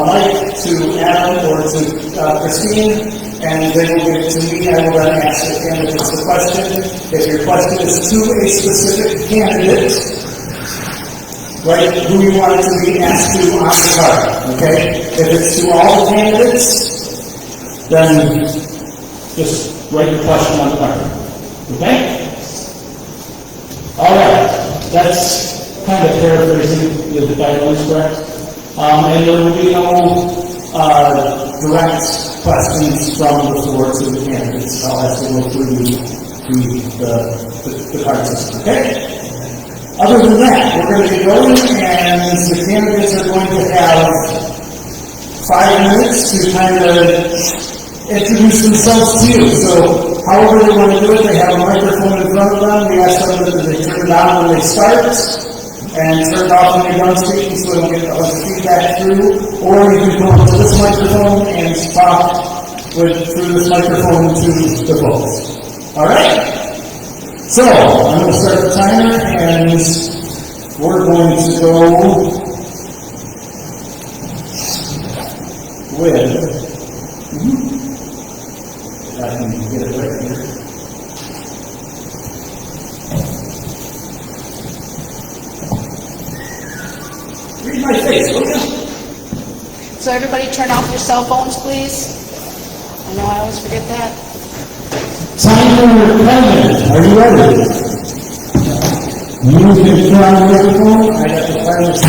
Mike, to Adam, or to Trustee, and they will give it to me. I will then ask the candidates the question. If your question is to a specific candidate, right, who you want it to be asked to on the card, okay? If it's to all the candidates, then just write your question on the card, okay? All right, that's kind of paraphrasing the guidelines, correct? And there will be no direct questions from the floor to the candidates. I'll have to go through the card system, okay? Other than that, we're going to be going, and the candidates are going to have 5 minutes to kind of introduce themselves to you. So, however they want to do it, they have a microphone in front of them. We ask them that they turn it on when they start, and turn it off when you're done speaking so they don't get the feedback through. Or you can go up to this microphone and talk through this microphone to the folks. Alright? So, I'm going to start the timer, and we're going to go with, I can get it right here. Read my face, will you? So everybody turn off your cell phones, please. I know I always forget that. Timer 10. Are you ready? You can turn on the microphone. I got the timer set.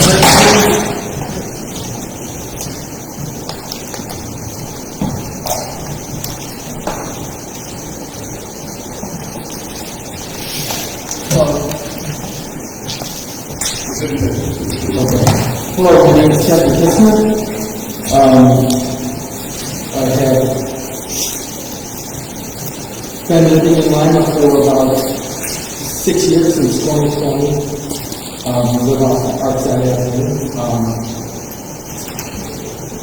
Hello, my name is Kevin Kissner. I have been living in Lima for about 6 years, since 2020. I live off the Parkside Avenue.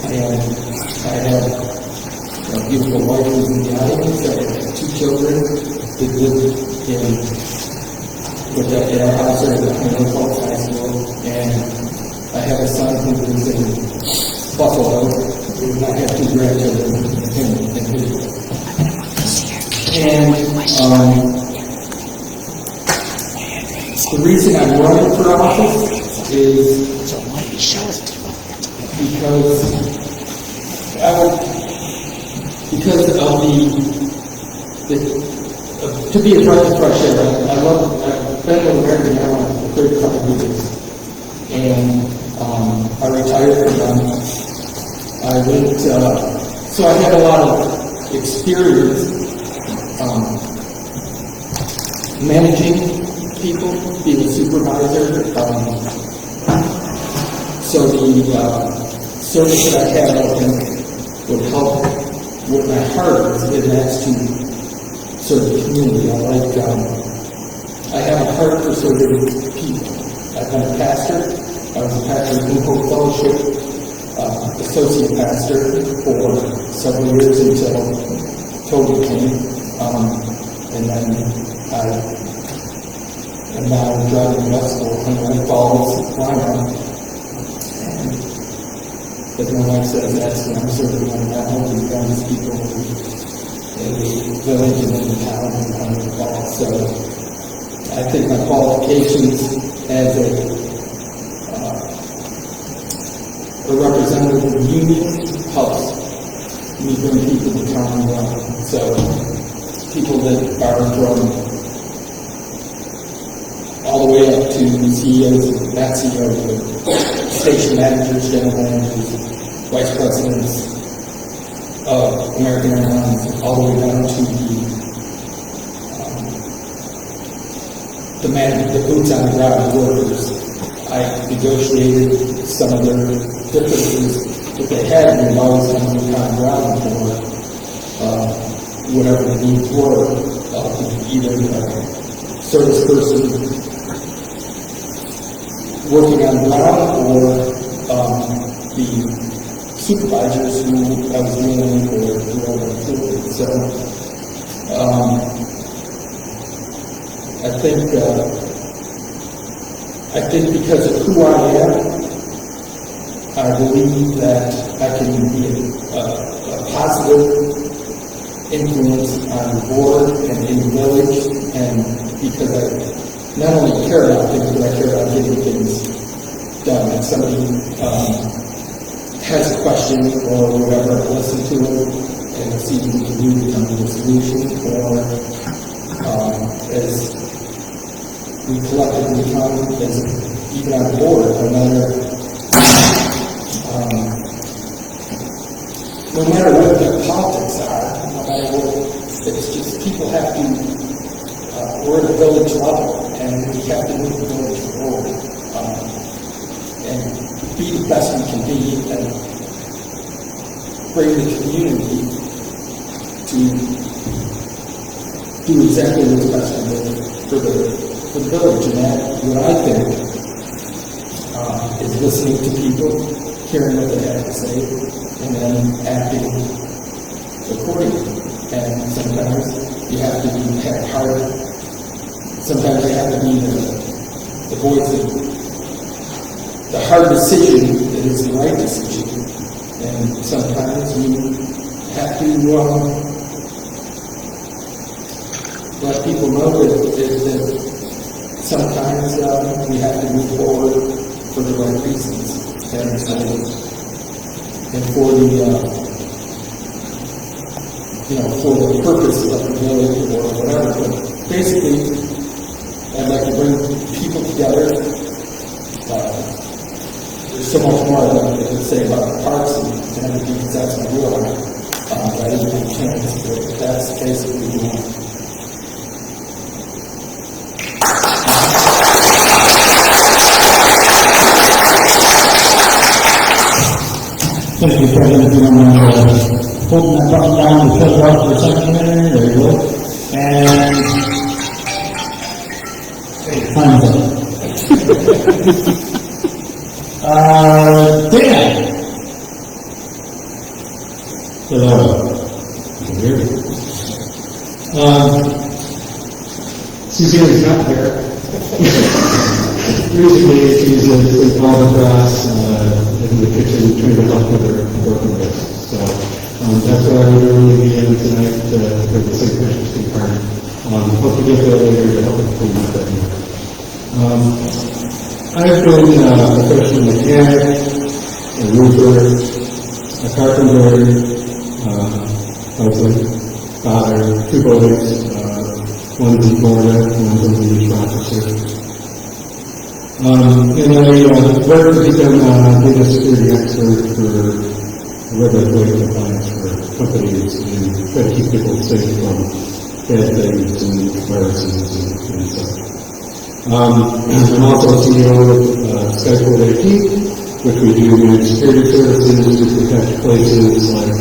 And I have a beautiful wife who's in the audience. I have 2 children that live in our house at the Falls High School. And I have a son who lives in Buffalo, and I have 2 grandchildren in his. And the reason I'm running for office is because of to be a breath of fresh air. I've been with American Airlines for 35 years. And I retired from them. I went, so I had a lot of experience managing people, being a supervisor. So the service that I have, I think, would help with my heart, and that's to serve the community. I have a heart for serving people. I've been a pastor. I was a pastor of New Hope Fellowship, associate pastor for several years until totally clean. And then I am now driving west for Hunter Falls, Lima. And as my wife says, that's when I'm serving on that home and guns people in the village and in the town and Hunter Falls. So I think my qualifications as a representative of the union helps me bring people to town and run. So people that are from all the way up to CEOs, not CEOs, but station managers, general managers, vice presidents of American Airlines, all the way down to the boots on the ground workers. I negotiated some of their differences that they had, and we've always come to the common ground for whatever the needs were, either a service person working on the ground or the supervisors who I was dealing with or who I was employed. So I think because of who I am, I believe that I can be a positive influence on the board and in the village, and because I not only care about things, but I care about getting things done. If somebody has a question or whatever, I listen to it and see what we can do to come to a solution, or as we collectively come, as even on the board, no matter what the politics are, no matter what, it's just people have to, we're at a village level, and we have to move the village forward, and be the best we can be, and bring the community to do exactly what's best for the village. And that, what I think, is listening to people, hearing what they have to say, and then acting accordingly. And sometimes you have to have hard. Sometimes you have to be the voice of the hard decision that is the right decision. And sometimes you have to let people know that sometimes we have to move forward for the right reasons. And for the for the purpose of the village or whatever. But basically, I'd like to bring people together. There's so much more I'd like to say about the parks and everything, because that's my real life. I didn't get a chance, but that's basically Thank you, President. If you don't mind holding that button down to shut it off for a second there. There you go. And time's up. Dan. Hello. Can you hear me? Cecilia's not here. Recently, she's involved with us in the kitchen trying to help with her broken wrist. So that's why we're really be in tonight for the St. Patrick's Day party. Hope to get there later to help us clean up that night. I've been a professional mechanic, a roofer, a carpenter, husband, father, 2 boys, one's in Florida, one's a police officer. And I work to become a data security expert for regulatory compliance for companies and try to keep people safe from bad things and viruses and stuff. I'm also CEO of Skyport IT, which we do managed security services to protect places like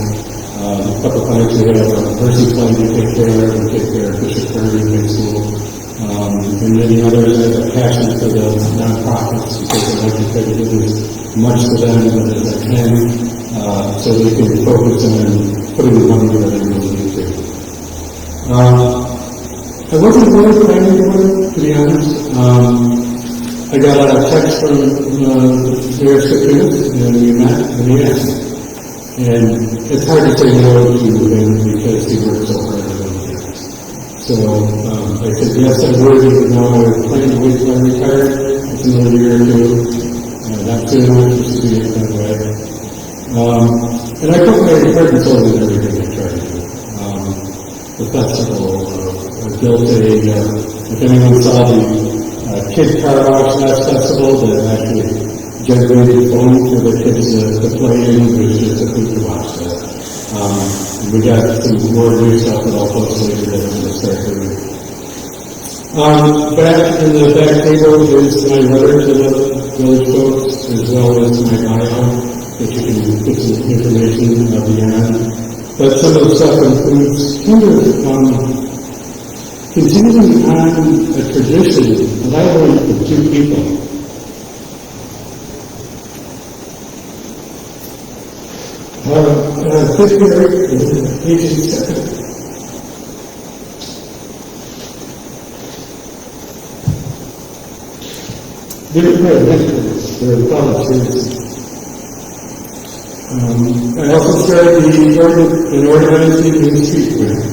a couple times we have a nursing plan to take care of, we take care of Bishop Prairie High School. And many others have a passion for the nonprofits because I like to try to give as much to them as I can so they can focus on putting the money where they really need to. I wasn't really planning to win, to be honest. I got a text from their recipient, and we met, and he asked. And it's hard to say no to him because he worked so hard on it. So I said, yes, I'm worthy, but now I plan to wait till I retire. It's another year or two. Not soon enough to see it that way. And I put my heart and soul in everything I tried to do. The festival, I built if anyone saw the Kid Car Wash last festival that actually generated foam for the kids to play in, it was just a hoot to watch that. And we got some more new stuff that I'll post later that I'm going to start doing. Back in the back table is my letter to the village folks, as well as my bio, that you can put some information beyond. But some of the stuff includes kind of continuing on a tradition that I learned from two people. Fifth grade, Asian second. Didn't pay attention to this. They're volunteers. I also started an organizing in the street grant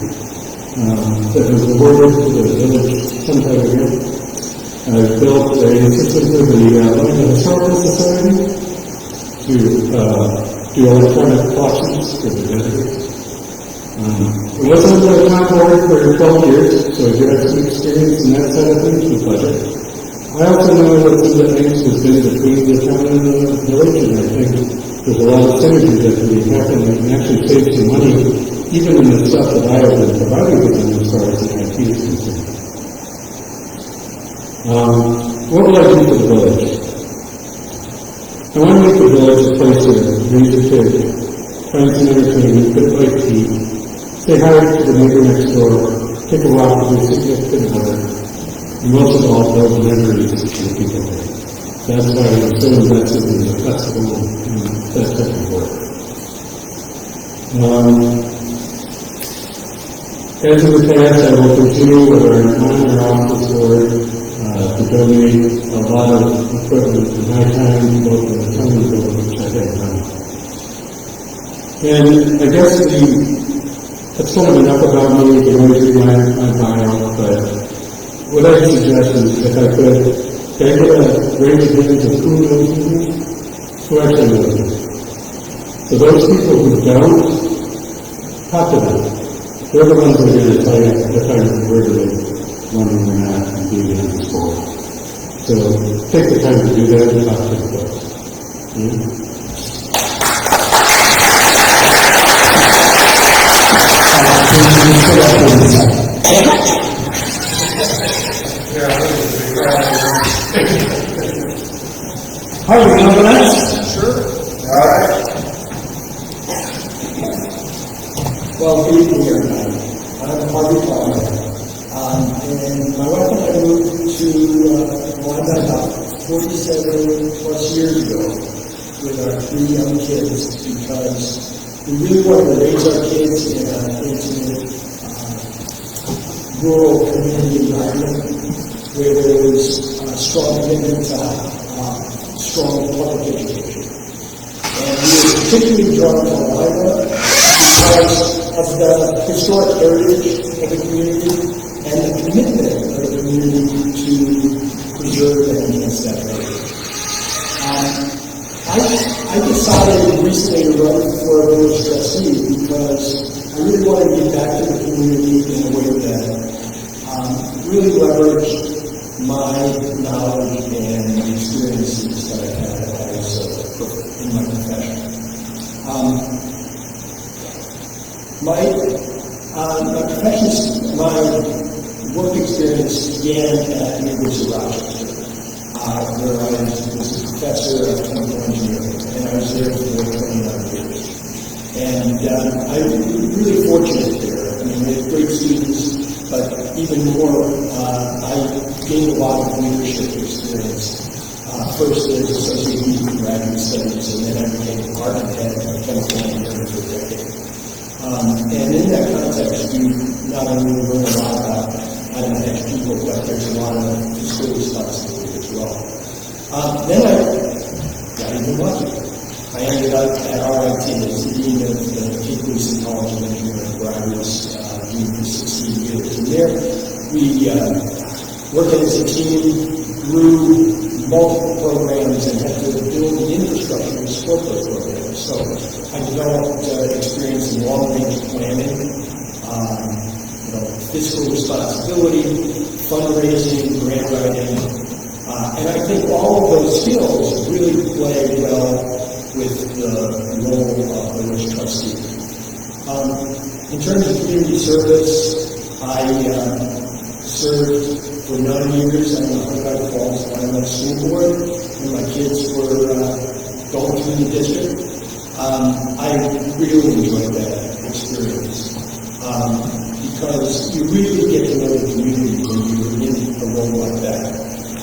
that was awarded to the village sometime ago. I built a system for the Lima Historical Society to do electronic clocks for the visitors. It wasn't a town board for 12 years, so I do have some experience in that side of things with budget. I also know that some of the things has been between the town and the village, and I think there's a lot of synergy that can be happening and actually save some money, even in the stuff that I have been providing with them as far as the IT is concerned. What will I do for the village? I want to make the village a place to raise a kid, find some entertainment, put light tea, say hi to the neighbor next door, take a walk with your significant other, and most of all, build memories for the people there. That's why I'm so invested in the festival and that type of work. As in the past, I will continue with our non-office board to donate a lot of equipment and my time, both in the town and building, which I have done. And I guess that's kind of enough about me. You can always read my bio, but what I suggest is, if I could, can I get a raise of hands of who knows me? Who actually knows me? So those people who don't, talk to them. They're the ones that are going to tell you if I'm worthy of running or not and being in this board. So take the time to do that and talk to the folks. How are we doing next? Sure. All right. Well, good evening, everybody. I'm Harvey Palmer. And my wife and I moved to Lima about 47 plus years ago with our 3 young kids because we really wanted to raise our kids in an intimate, rural community environment where there was a strong commitment to strong public education. And we were particularly drawn to Lima because of the historic heritage of the community and the commitment of the community to preserve and enhance that heritage. I decided recently to run for a village trustee because I really wanted to get back to the community in a way that really leveraged my knowledge and experiences that I had in my profession. My work experience began at the University of Rochester, where I was a professor of chemical engineering, and I was there for 29 years. And I'm really fortunate there. I mean, we had great students, but even more, I gained a lot of leadership experience. First as associate dean in graduate studies, and then I became department head of chemical engineering for a decade. And in that context, we not only learn a lot about how to manage people, but there's a lot of fiscal responsibility as well. Then I got even lucky. I ended up at RIT as the dean of the King Police College of Engineering, where I was dean for 16 years. And there, we worked as a team, grew multiple programs, and had to build the infrastructure to support those programs. So I developed experience in long-range planning, fiscal responsibility, fundraising, grant writing, and I think all of those skills really play well with the role of the village trustee. In terms of community service, I served for 9 years on the Hillside Falls Lima School Board when my kids were going through the district. I really enjoyed that experience because you really get to know the community when you're in a role like that.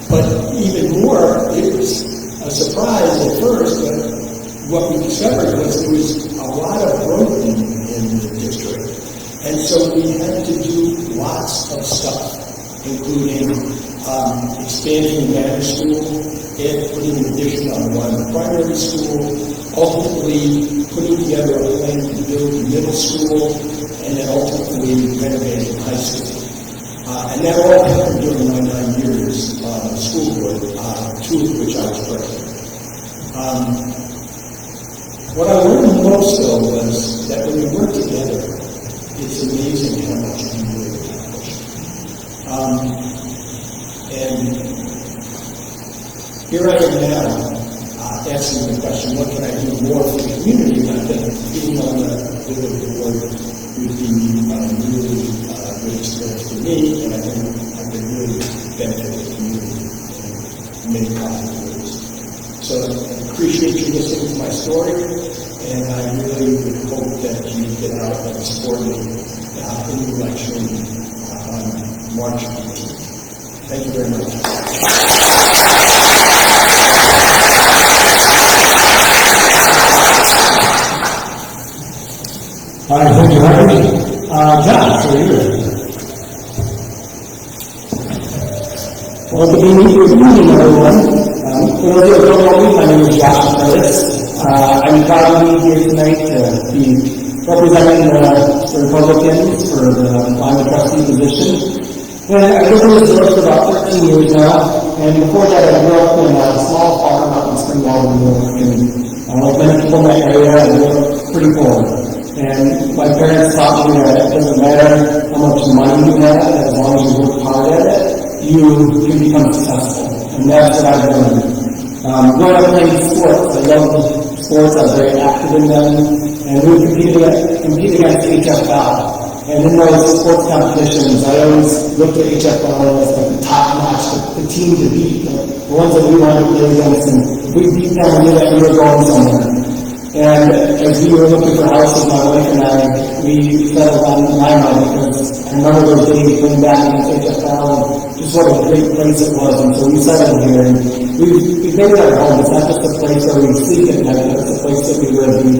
But even more, it was a surprise at first, but what we discovered was there was a lot of growth in the district. And so we had to do lots of stuff, including expanding the manor school, and putting an addition on one primary school, ultimately putting together a plan to build the middle school, and then ultimately renovating high school. And that all happened during my 9 years on the school board, 2 of which I was president. What I learned most, though, was that when we work together, it's amazing how much we can really accomplish. And here I am now, asking the question, what can I do more for the community? And I think being on the board would be really good experience for me, and I think I can really benefit the community in many positive ways. So I appreciate you listening to my story, and I really would hope that you get out and support me in the election on March 18th. Thank you very much. All right, thank you, Harvey. John, so you're. Well, good evening, everyone. For those who don't know me, my name is Josh Curtis. I'm proud to be here tonight to be representing the Republicans for the Lima trustee position. And I've been in this work for about 13 years now, and before that I grew up in a small farm out in Springwater, New York, and like many people in that area, I grew up pretty poor. And my parents taught me that it doesn't matter how much money you have, as long as you work hard at it, you can become successful. And that's what I've learned. Growing up playing sports, I love sports, I was very active in them, and we would compete against HFL. And in those sports competitions, I always looked at HFL as like the top notch, the team to beat, the ones that we wanted to play against, and if we beat them, we knew that we were going somewhere. And as we were looking for houses, my wife and I, we settled on Lima because I remember those days going back against HFL and just what a great place it was. And so we settled here, and we made it our home. It's not just a place where we sleep at night, but it's a place that we live. We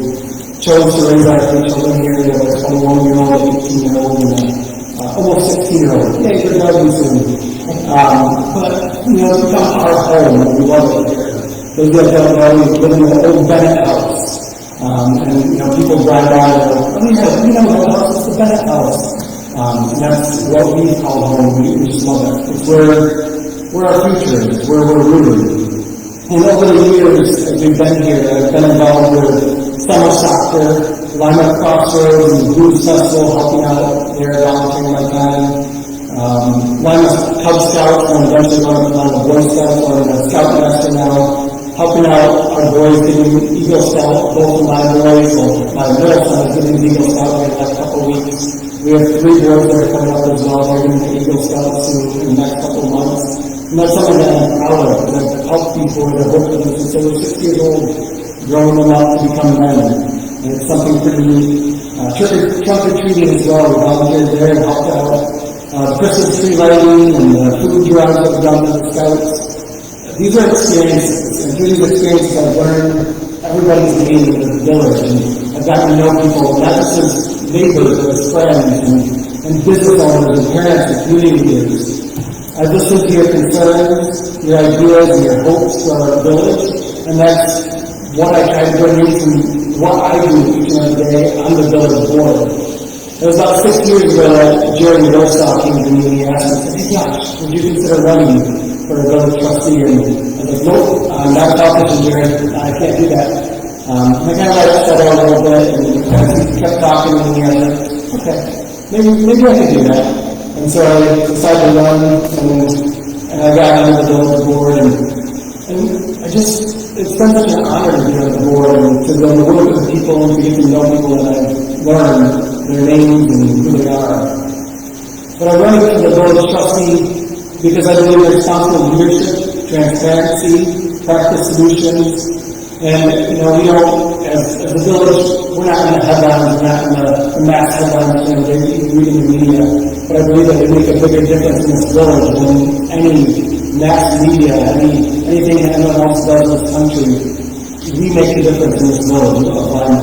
chose to raise our 3 children here. We have a 21-year-old, an 18-year-old, and almost 16-year-old. Yeah, you're loving soon. But, it's become our home, and we love it here. Those that don't know, we live in the old Bennett house. And people drive by and they're like, oh yeah, the house, it's the Bennett house. And that's what we call home. We just love it. It's where our future is, where we're rooted. And over the years, as we've been here, I've been involved with summer soccer, Lima Crossroads, and Blues Festival, helping out there, volunteering my time. Lima Cub Scouts, and eventually going to the Boy Scouts, or the Scoutmaster now. Helping out our boys getting Eagle Scout, both of my boys, or my middle son is getting Eagle Scout in the next couple of weeks. We have 3 boys that are coming up as well. They're going to get Eagle Scouts in the next couple of months. And that's something that I'm proud of, because I've helped people that have worked with them since they were 6 years old, growing them up to become men. And it's something pretty neat. Trunk or treating as well. We volunteered there and helped out. Christmas tree lighting and the food drives that we've done with the Scouts. These are experiences, and through these experiences I've learned everybody's name in the village, and I've gotten to know people, not just as neighbors, or his friends, and business owners, and parents, and community leaders. I've listened to your concerns, your ideas, and your hopes for our village, and that's what I try to bring in from what I do each and every day on the village board. It was about 6 years ago that Jerry Rostock came to me and he asked me, "Hey Josh, would you consider running for a village trustee?" And I was like, "Nope, I'm not a politician, Jerry. I can't do that." And I kind of let it settle a little bit, and as he kept talking to me, I was like, "Okay, maybe I can do that." And so I decided to run, and I got on the village board, and it's been such an honor to be on the board and to go to work with people and to get to know people that I've learned their names and who they are. But I'm running for the village trustee because I believe in responsible leadership, transparency, practice solutions, and we don't, as a village, we're not in the headlines, we're not in the mass headlines, that you read in the media, but I believe that we make a bigger difference in this village than any mass media, anything that anyone else does in this country. We make a difference in this village of Lima.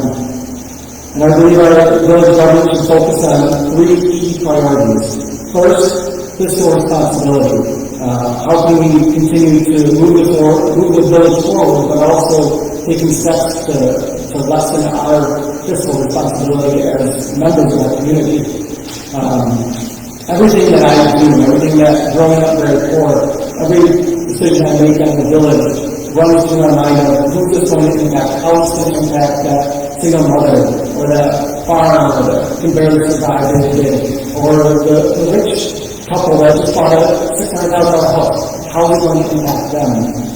And I believe our village government should focus on 3 key priorities. First, fiscal responsibility. How can we continue to move the village forward, but also taking steps to lessen our fiscal responsibility as members of our community? Everything that I do, everything that growing up very poor, every decision I make on the village runs through my mind of who's this going to impact, how it's going to impact that single mother, or that farmer that can barely survive day to day, or the rich couple that just bought a $600,000 house. How is it going to impact them?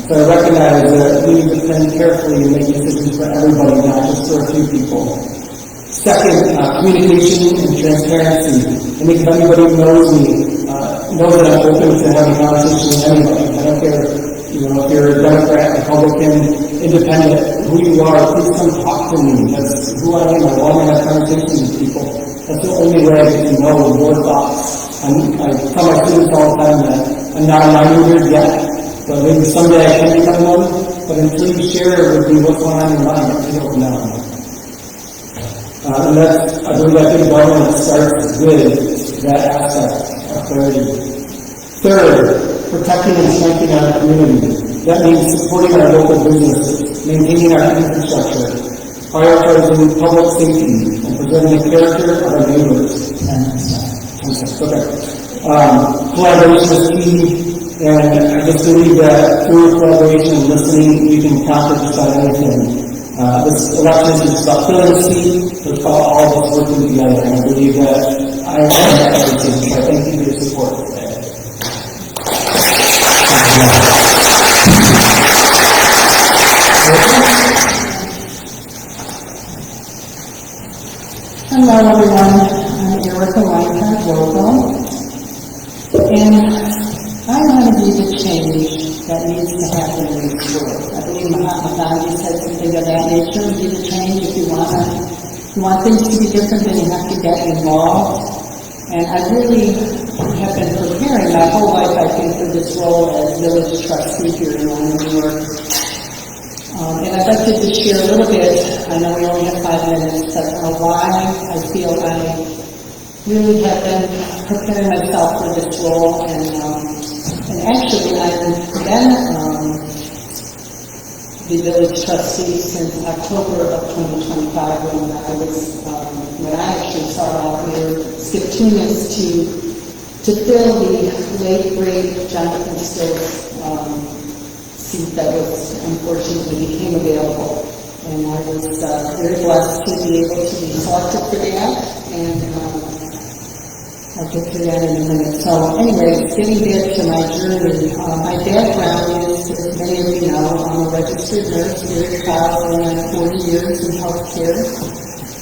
So I recognize that we need to think carefully and make decisions for everybody, not just for a few people. Second, communication and transparency. I think if anybody who knows me knows that I'm open to having a conversation with anybody. I don't care, if you're a Democrat, Republican, independent, who you are, please come talk to me. That's who I am. I want to have conversations with people. That's the only way I get to know your thoughts. I tell my students all the time that I'm not a mind-reader yet, but maybe someday I can become one. But until you share with me what's going on in your mind, I don't know. And I believe that good government starts with that aspect of clarity. Third, protecting and strengthening our community. That means supporting our local businesses, maintaining our infrastructure, prioritizing public safety, and preserving the character of our neighbors. Collaboration is key, and I just believe that through collaboration and listening, we can conquer just about anything. This election is about filling a seat, but it's about all of us working together, and I believe that I have that everything, so I thank you for your support today. Hello everyone, I'm Erica Reinhardt Local, and I want to be the change that needs to happen in this world. I believe Mahatma Gandhi said something of that nature: be the change. If you want things to be different, then you have to get involved. And I really have been preparing my whole life, I think, for this role as village trustee here in Lima, New York. And I'd like to just share a little bit, I know we only have 5 minutes, but why I feel I really have been preparing myself for this role. And actually, I've been the village trustee since October of 2025 when I actually started out here, Skip Tunis, to fill the late great Jonathan Stills seat that was unfortunately became available. And I was very blessed to be able to be selected for that, and I'll get to that in a minute. So anyway, getting back to my journey, my background is, as many of you know, I'm a registered nurse, very proud, going on 40 years in healthcare.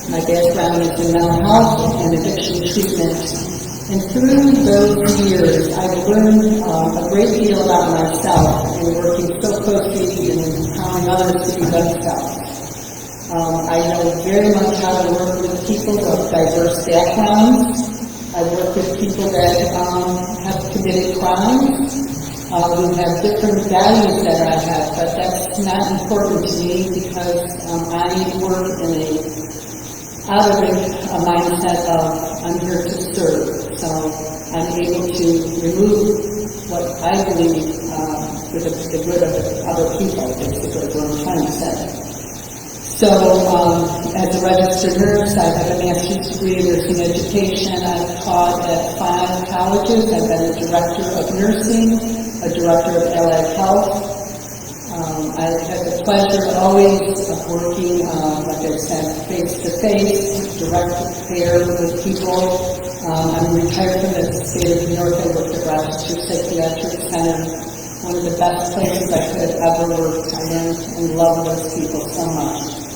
My background is in mental health and addiction treatment. And through those years, I've learned a great deal about myself and working so closely and empowering others to be themselves. I know very much how to work with people of diverse backgrounds. I work with people that have committed crimes, who have different values that I have, but that's not important to me because I work in a out of a mindset of I'm here to serve. So I'm able to remove what I believe for the good of other people, basically, what I'm trying to say. So, as a registered nurse, I have a master's degree in nursing education. I've taught at 5 colleges. I've been a director of nursing, a director of allied health. I've had the pleasure always of working, like I said, face-to-face, direct care with people. I'm retired from the state of New York. I worked at Rochester Psychiatric Center, one of the best places I could have ever worked. I learned and loved those people so much.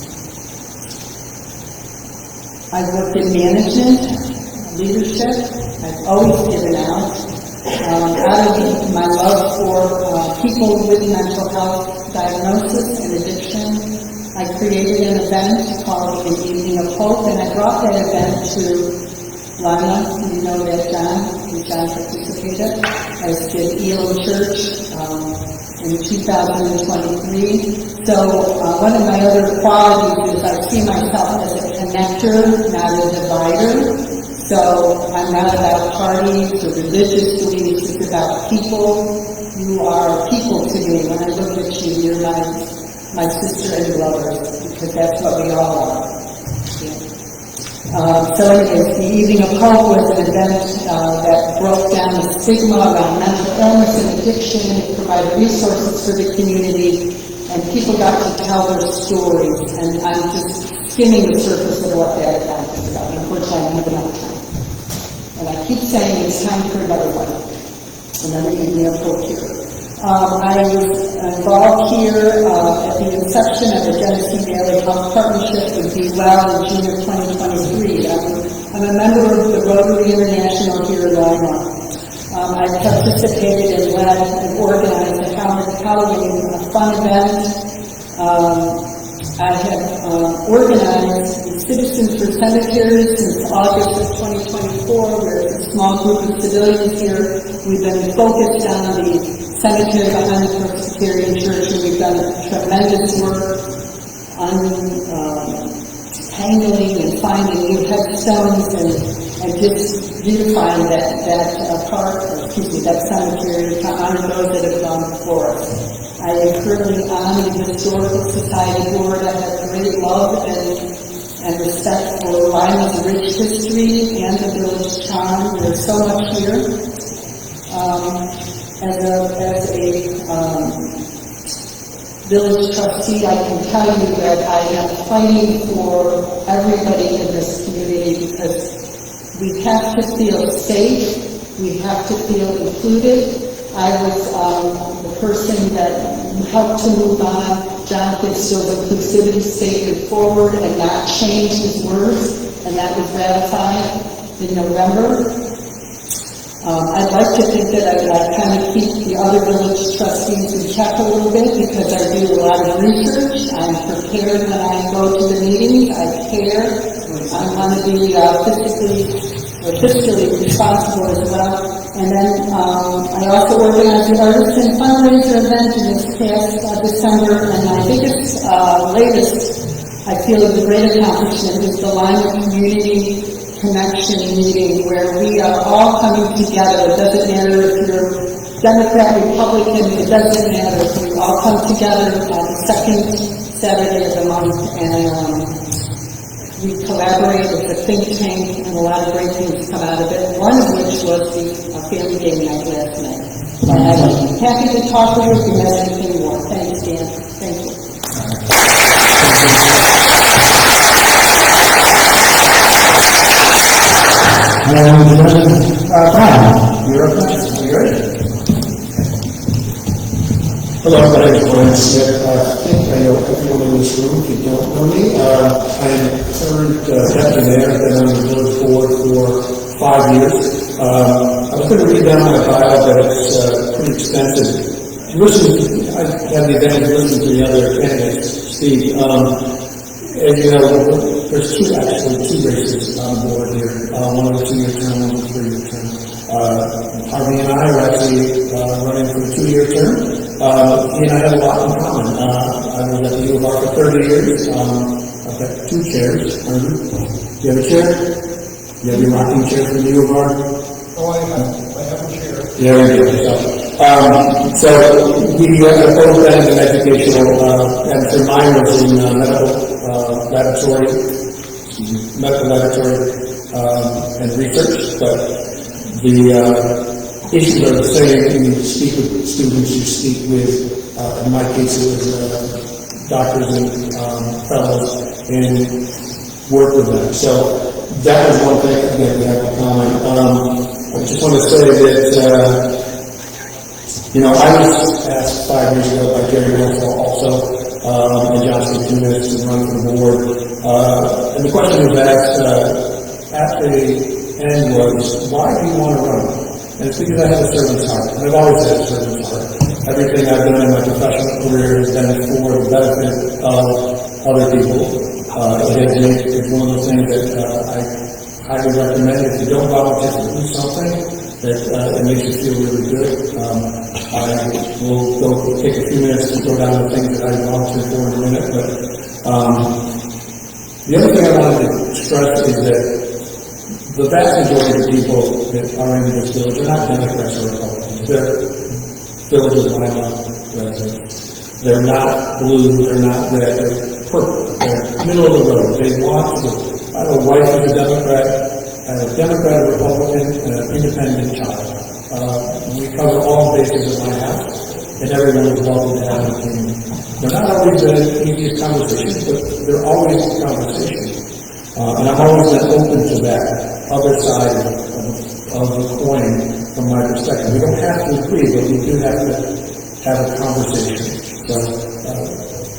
I've worked in management, leadership. I've always given out. Out of my love for people with mental health diagnosis and addiction, I created an event called An Evening of Hope, and I brought that event to Lima. You know that John participated. I did Elam Church in 2023. So one of my other qualities is I see myself as a connector, not a divider. So I'm not about parties or religious beliefs. It's about people. You are people to me. When I look at you, you're my sister and brother, because that's what we all are. So anyways, the Evening of Hope was an event that broke down the stigma around mental illness and addiction. It provided resources for the community, and people got to tell their stories. And I'm just skimming the surface of what that event is about. Unfortunately, I don't have enough time. And I keep saying it's time for another one, another Evening of Hope here. I was involved here at the inception of the Genesee Valley Health Partnership with Be Well in June of 2023. I'm a member of the Rotary International here in Lima. I participated and led and organized a Halloween fun event. I have organized the Citizens for Cemeteries since August of 2024. We're a small group of civilians here. We've been focused on the cemetery behind the Presbyterian Church, and we've done tremendous work untangling and finding new headstones and just beautifying that cemetery to honor those that have gone before us. I am currently on the Historical Society Board. I have great love and respect for Lima's rich history and the village charm. There's so much here. As a village trustee, I can tell you that I am fighting for everybody in this community because we have to feel safe, we have to feel included. I was the person that helped to move on Jonathan Still's inclusivity statement forward and not change his words, and that was ratified in November. I'd like to think that I kind of keep the other village trustees in check a little bit because I do a lot of research. I'm prepared when I go to the meetings. I care. I want to be fiscally responsible as well. And then I also organized the Artisan Fundraiser event in this past December. And my biggest, latest, I feel, is a great accomplishment is the Lima Community Connection meeting where we are all coming together. It doesn't matter if you're Democrat, Republican, it doesn't matter. We all come together on the second Saturday of the month and we collaborate with the think tank and a lot of great things come out of it. One of which was the family game night last night. And I'm happy to talk with you if you have anything more. Thanks, Dan. Thank you. Brian, you're up next. Are you ready? Hello, my name is Brian Smith. I think I know everyone in this room. If you don't know me, I am the current deputy mayor. I've been on the village board for 5 years. I was going to read down my bio, but it's pretty extensive. I had the advantage of listening to the other candidates speak. And you know, there's two races on the board here. One of a 2-year term, one of a 3-year term. Harvey and I are actually running for a 2-year term. He and I have a lot in common. I was at the U of R for 30 years. I I've got 2 chairs. You have a chair? You have your rocking chair from the U of R? Oh, I have a chair. Yeah, we do. So we both been in educational, and for mine was in medical laboratory, and research, but the issues are the same. You speak with students, you speak with, in my case, it was doctors and fellows, and work with them. So that was one thing, again, we have to comment. I just want to say that, I was asked 5 years ago by Jerry Wilson also, and Johnson Tunis to run for the board. And the question was asked at the end was, why do you want to run? And it's because I have a servant's heart. And I've always had a servant's heart. Everything I've done in my professional career has been for the benefit of other people. It's one of those things that I highly recommend. If you don't volunteer to do something, that it makes you feel really good. I will go take a few minutes to go down the things that I volunteer for in a minute. But the other thing I wanted to stress is that the vast majority of people that are in this village are not Democrats or Republicans. They're Village of Lima residents. They're not blue, they're not red, they're purple. They're middle of the road. They want to. I have a wife who's a Democrat, I have a Democrat, a Republican, and an independent child. We cover all bases of my house, and everyone is welcome to have an opinion. They're not always the easiest conversations, but they're always conversations. And I've always been open to that other side of the coin from my perspective. We don't have to agree, but we do have to have a conversation. So,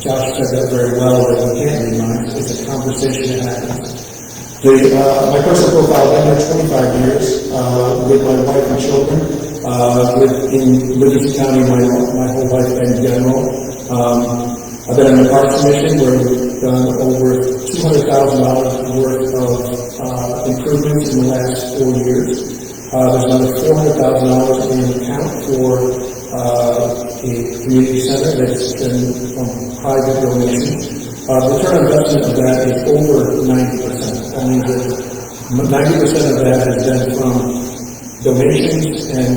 Josh said that very well, that we can't be minds. It's a conversation that happens. My personal profile, I've been here 25 years with my wife and children. Lived in Livingston County my whole life in general. I've been in the Parks Commission where we've done over $200,000 worth of improvements in the last 4 years. There's another $400,000 in an account for a community center that's been from private donations. The return on investment of that is over 90%. I mean, 90% of that has been from donations and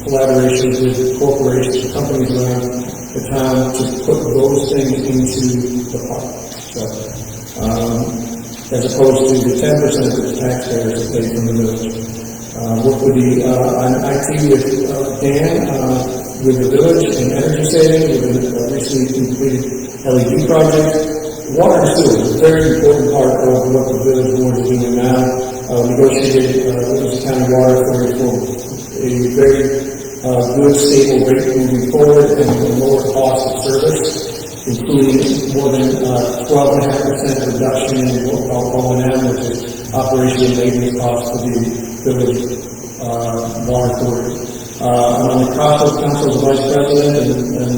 collaborations with corporations, companies around the town to put those things into the park. So, as opposed to the 10% of the taxpayers that pay from the village. Work with on IT with Dan, with the village and energy saving, with the recently completed LED project. Water and sewer is a very important part of what the village board is doing now. Negotiated Livingston County Water Authority for a very good, stable rate moving forward and a lower cost of service, including more than 12.5% reduction in what we call O&M, which is operation and maintenance costs for the village water authority. I'm on the Council as Vice President and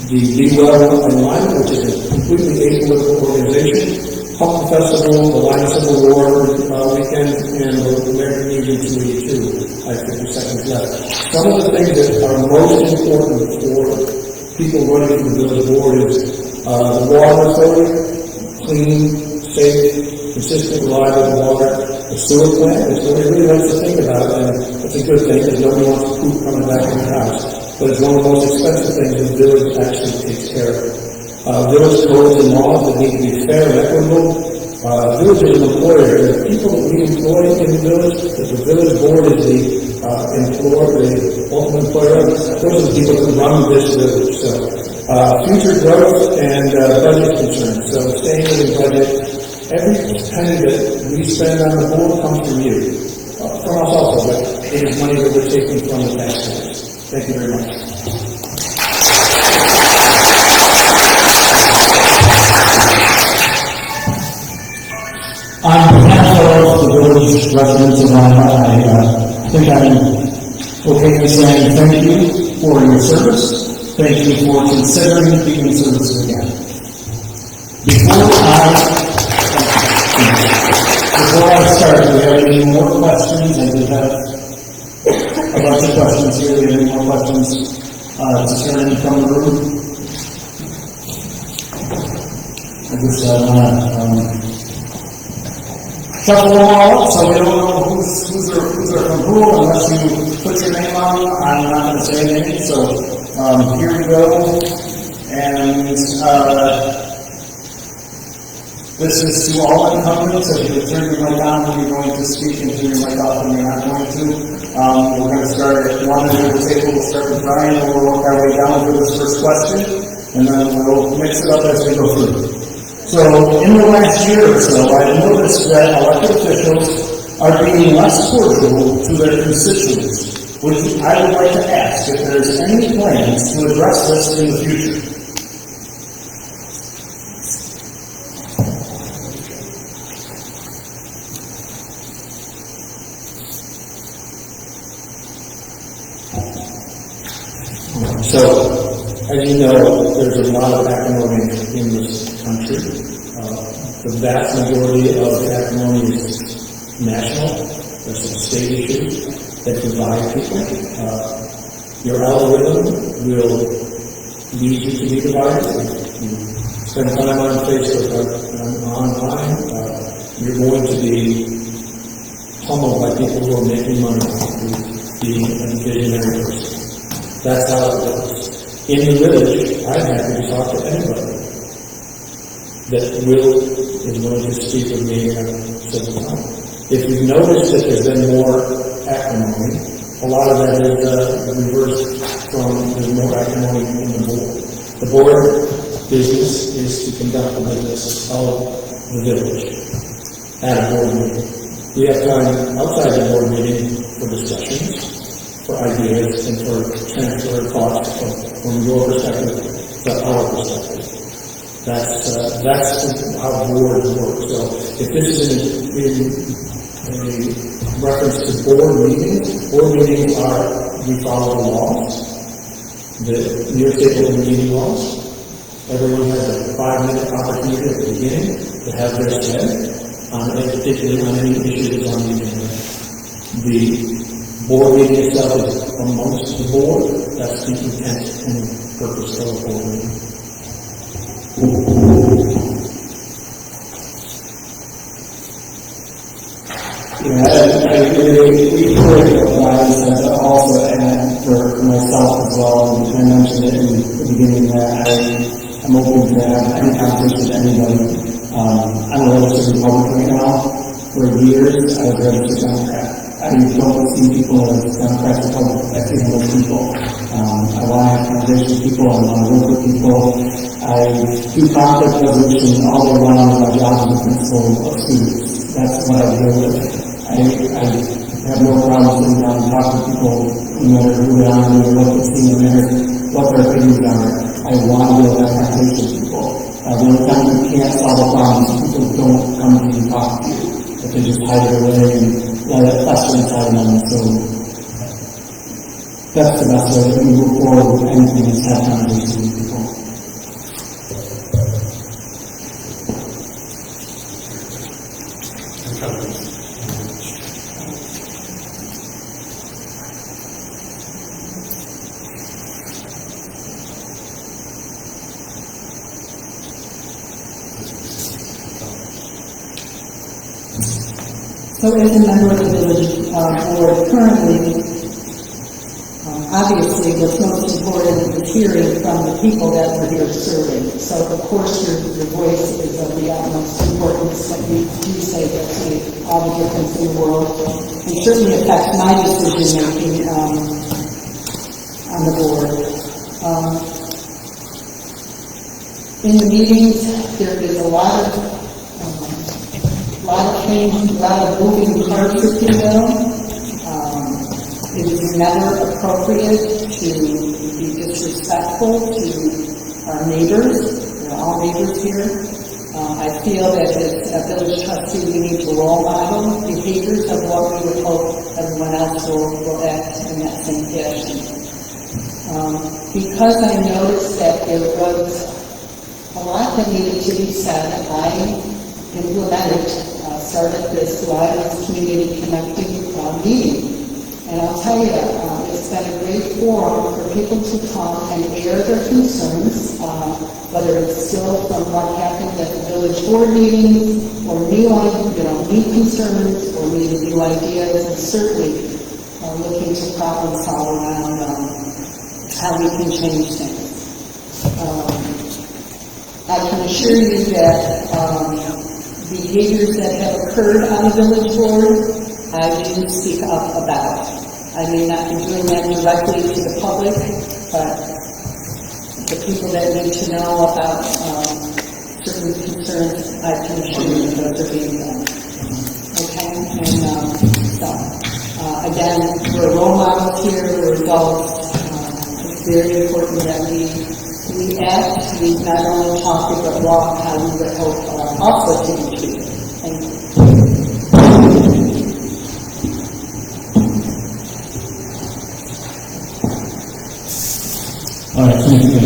the Be Well in Lima, which is a completely apolitical organization. Pump Festival, the Lima Civil War weekend, and the American Legion 282. I have 50 seconds left. Some of the things that are most important for people running for the village board is the water authority, clean, safe, consistent, reliable water. The sewer plant, which nobody really likes to think about, and it's a good thing because nobody wants to poop coming back in the house. But it's one of the most expensive things the village actually takes care of. Village codes and laws that need to be fair and equitable. Village is an employer. The people that we employ in the village, that the village board is the employer, the ultimate employer, those are the people who run this village. So, future growth and budget concerns. So, staying within budget. Every penny that we spend on the board comes from you. From us also, but it is money that we're taking from the taxpayers. Thank you very much. On behalf of the village residents of Lima, I think I'm okay in saying thank you for your service. Thank you for considering being in service again. Before I start, do we have any more questions? I did have a bunch of questions here. Do we have any more questions to turn in from the room? I guess I want to, Shuffle them all up, so we don't know who's are from who, unless you put your name on them. I'm not gonna say anything, so, here we go. And, this is to all incumbents, if you turn your mic on when you're going to speak, and turn your mic off when you're not going to. We're gonna start at one end of the table, we'll start with Brian, and we'll work our way down for this first question, and then we'll mix it up as we go through. So, in the last year or so, I've noticed that elected officials are being less cordial to their constituents, which I would like to ask if there's any plans to address this in the future. So, as you know, there's a lot of acrimony in this country. The vast majority of the acrimony is national. There's some state issues that divide people. Your algorithm will lead you to be divided. If you spend time on Facebook or online, you're going to be pummeled by people who are making money through being a visionary person. That's how it goes. In the village, I'm happy to talk to anybody that is willing to speak with me and civil time. If you've noticed that there's been more acrimony, a lot of that is reversed from there's more acrimony in the board. The board business is to conduct the business of the village at a board meeting. We have time outside the board meeting for discussions, for ideas, and for transfer of thoughts from your perspective to our perspective. That's how boards work. So if this is in a reference to board meetings we follow the laws, the New York State Open Meeting laws. Everyone has a 5-minute opportunity at the beginning to have their say, particularly on any issues on the agenda. The board meeting itself is amongst the board. That's the intent and purpose of a board meeting. yeah, I agree with what Brian said, but also add for myself as well, and I mentioned it in the beginning that I'm open to have any conversation with anybody. I'm a registered Republican right now. For years, I was a registered Democrat. I don't see people as Democrats or Republicans. I see them as people. I want to have conversations with people. I want to work with people. I do conflict resolution all day long in my job as a principal of students. That's what I deal with. I have no problem sitting down and talking to people, no matter who they are, no matter what they see, no matter what their opinions are. I want to be able to have conversations with people. The only time you can't solve a problem is people don't come to you and talk to you. If they just hide it away and let it fester inside them. So that's the best way that we move forward with anything is have conversations with people. So as a member of the village board currently, obviously what's most important is hearing from the people that we're here serving. So of course your voice is of the utmost importance, like you say, that makes all the difference in the world. And certainly affects my decision making on the board. In the meetings, there is a lot of change, a lot of moving parts, if you will. It is never appropriate to be disrespectful to our neighbors. We're all neighbors here. I feel that as a village trustee, we need to role model behaviors of what we would hope everyone else will act in that same fashion. Because I noticed that there was a lot that needed to be said, I started this live community connecting meeting. And I'll tell you, it's It's been a great forum for people to come and air their concerns, whether it's still from what happened at the village board meeting, or new concerns, or maybe new ideas, and certainly looking to problem solve around how we can change things. I can assure you that behaviors that have occurred on the village board, I do speak up about. I may not be doing that directly to the public, but the people that need to know about certain concerns, I can assure you that those are being done. Okay? And again, we're role models here, we're adults. It's very important that we act, we not only talk but walk how we would hope also to be treated. Thank you. All right, thank you.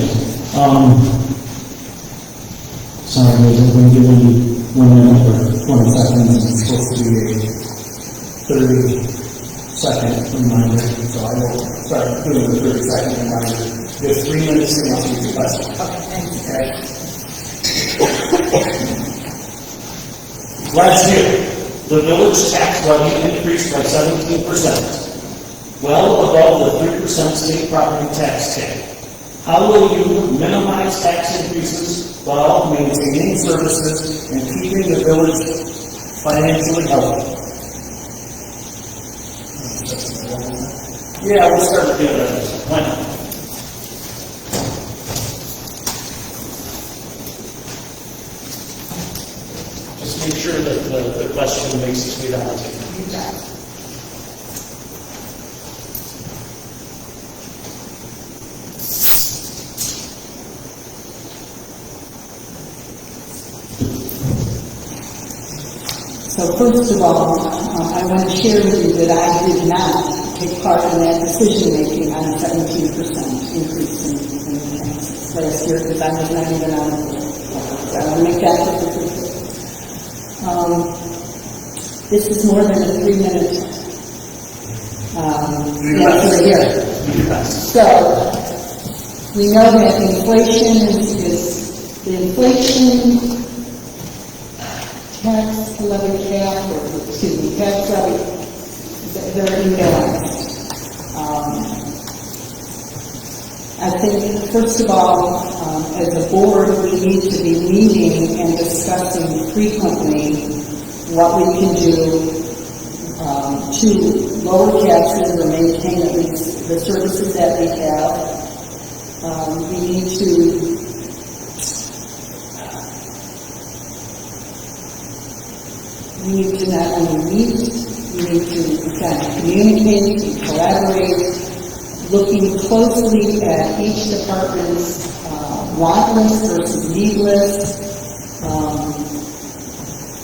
Sorry, we're going to give you 1 minute or 20 seconds. It's supposed to be a 30-second reminder, so I will start doing the 30-second reminder. You have 3 minutes to answer your question. Okay. Last year, the village tax levy increased by 17%, well above the 3% state property tax cap. How will you minimize tax increases while maintaining services and keeping the village financially healthy? Yeah, we'll start with the other. Why not? Just make sure that the question makes its way down to you. So first of all, I want to share with you that I did not take part in that decision-making on a 17% increase in the taxes last year, because I was not even on the board. So I want to make that perfectly clear. This is more than a 3-minute answer here. So, we know that inflation is the inflation tax levy cap, or excuse me, tax levy, they're imbalanced. I think, first of all, as a board, we need to be meeting and discussing frequently what we can do to lower taxes or maintain at least the services that we have. We need to not only meet, we need to communicate, collaborate, looking closely at each department's want list versus need list.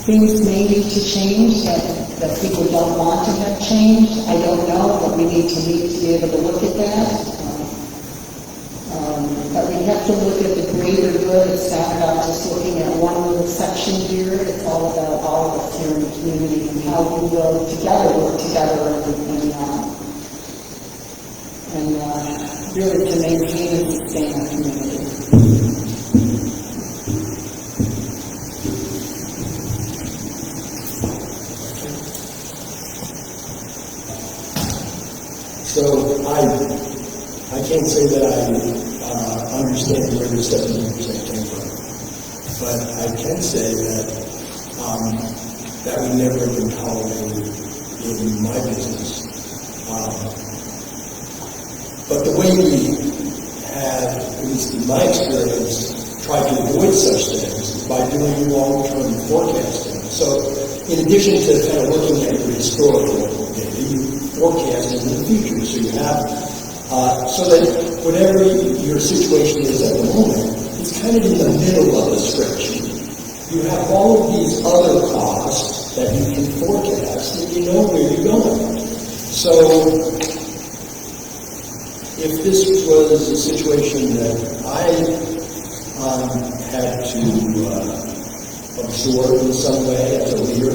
Things may need to change that people don't want to have changed. I don't know, but we need to meet to be able to look at that. But we have to look at the greater good. It's not about just looking at one little section here. It's all about all of us here in the community and how we will together work together and really to maintain and sustain our community. So I can't say that I understand where the 17% came from, but I can say that would never have been tolerated in my business. But the way we have, at least in my experience, tried to avoid such things is by doing long-term forecasting. So in addition to kind of looking at your historical data, you forecast into the future. So you have, so that whatever your situation is at the moment, it's kind of in the middle of the spreadsheet. You have all of these other costs that you can forecast, and you know where you're going. So if this was a situation that I had to absorb in some way as a leader,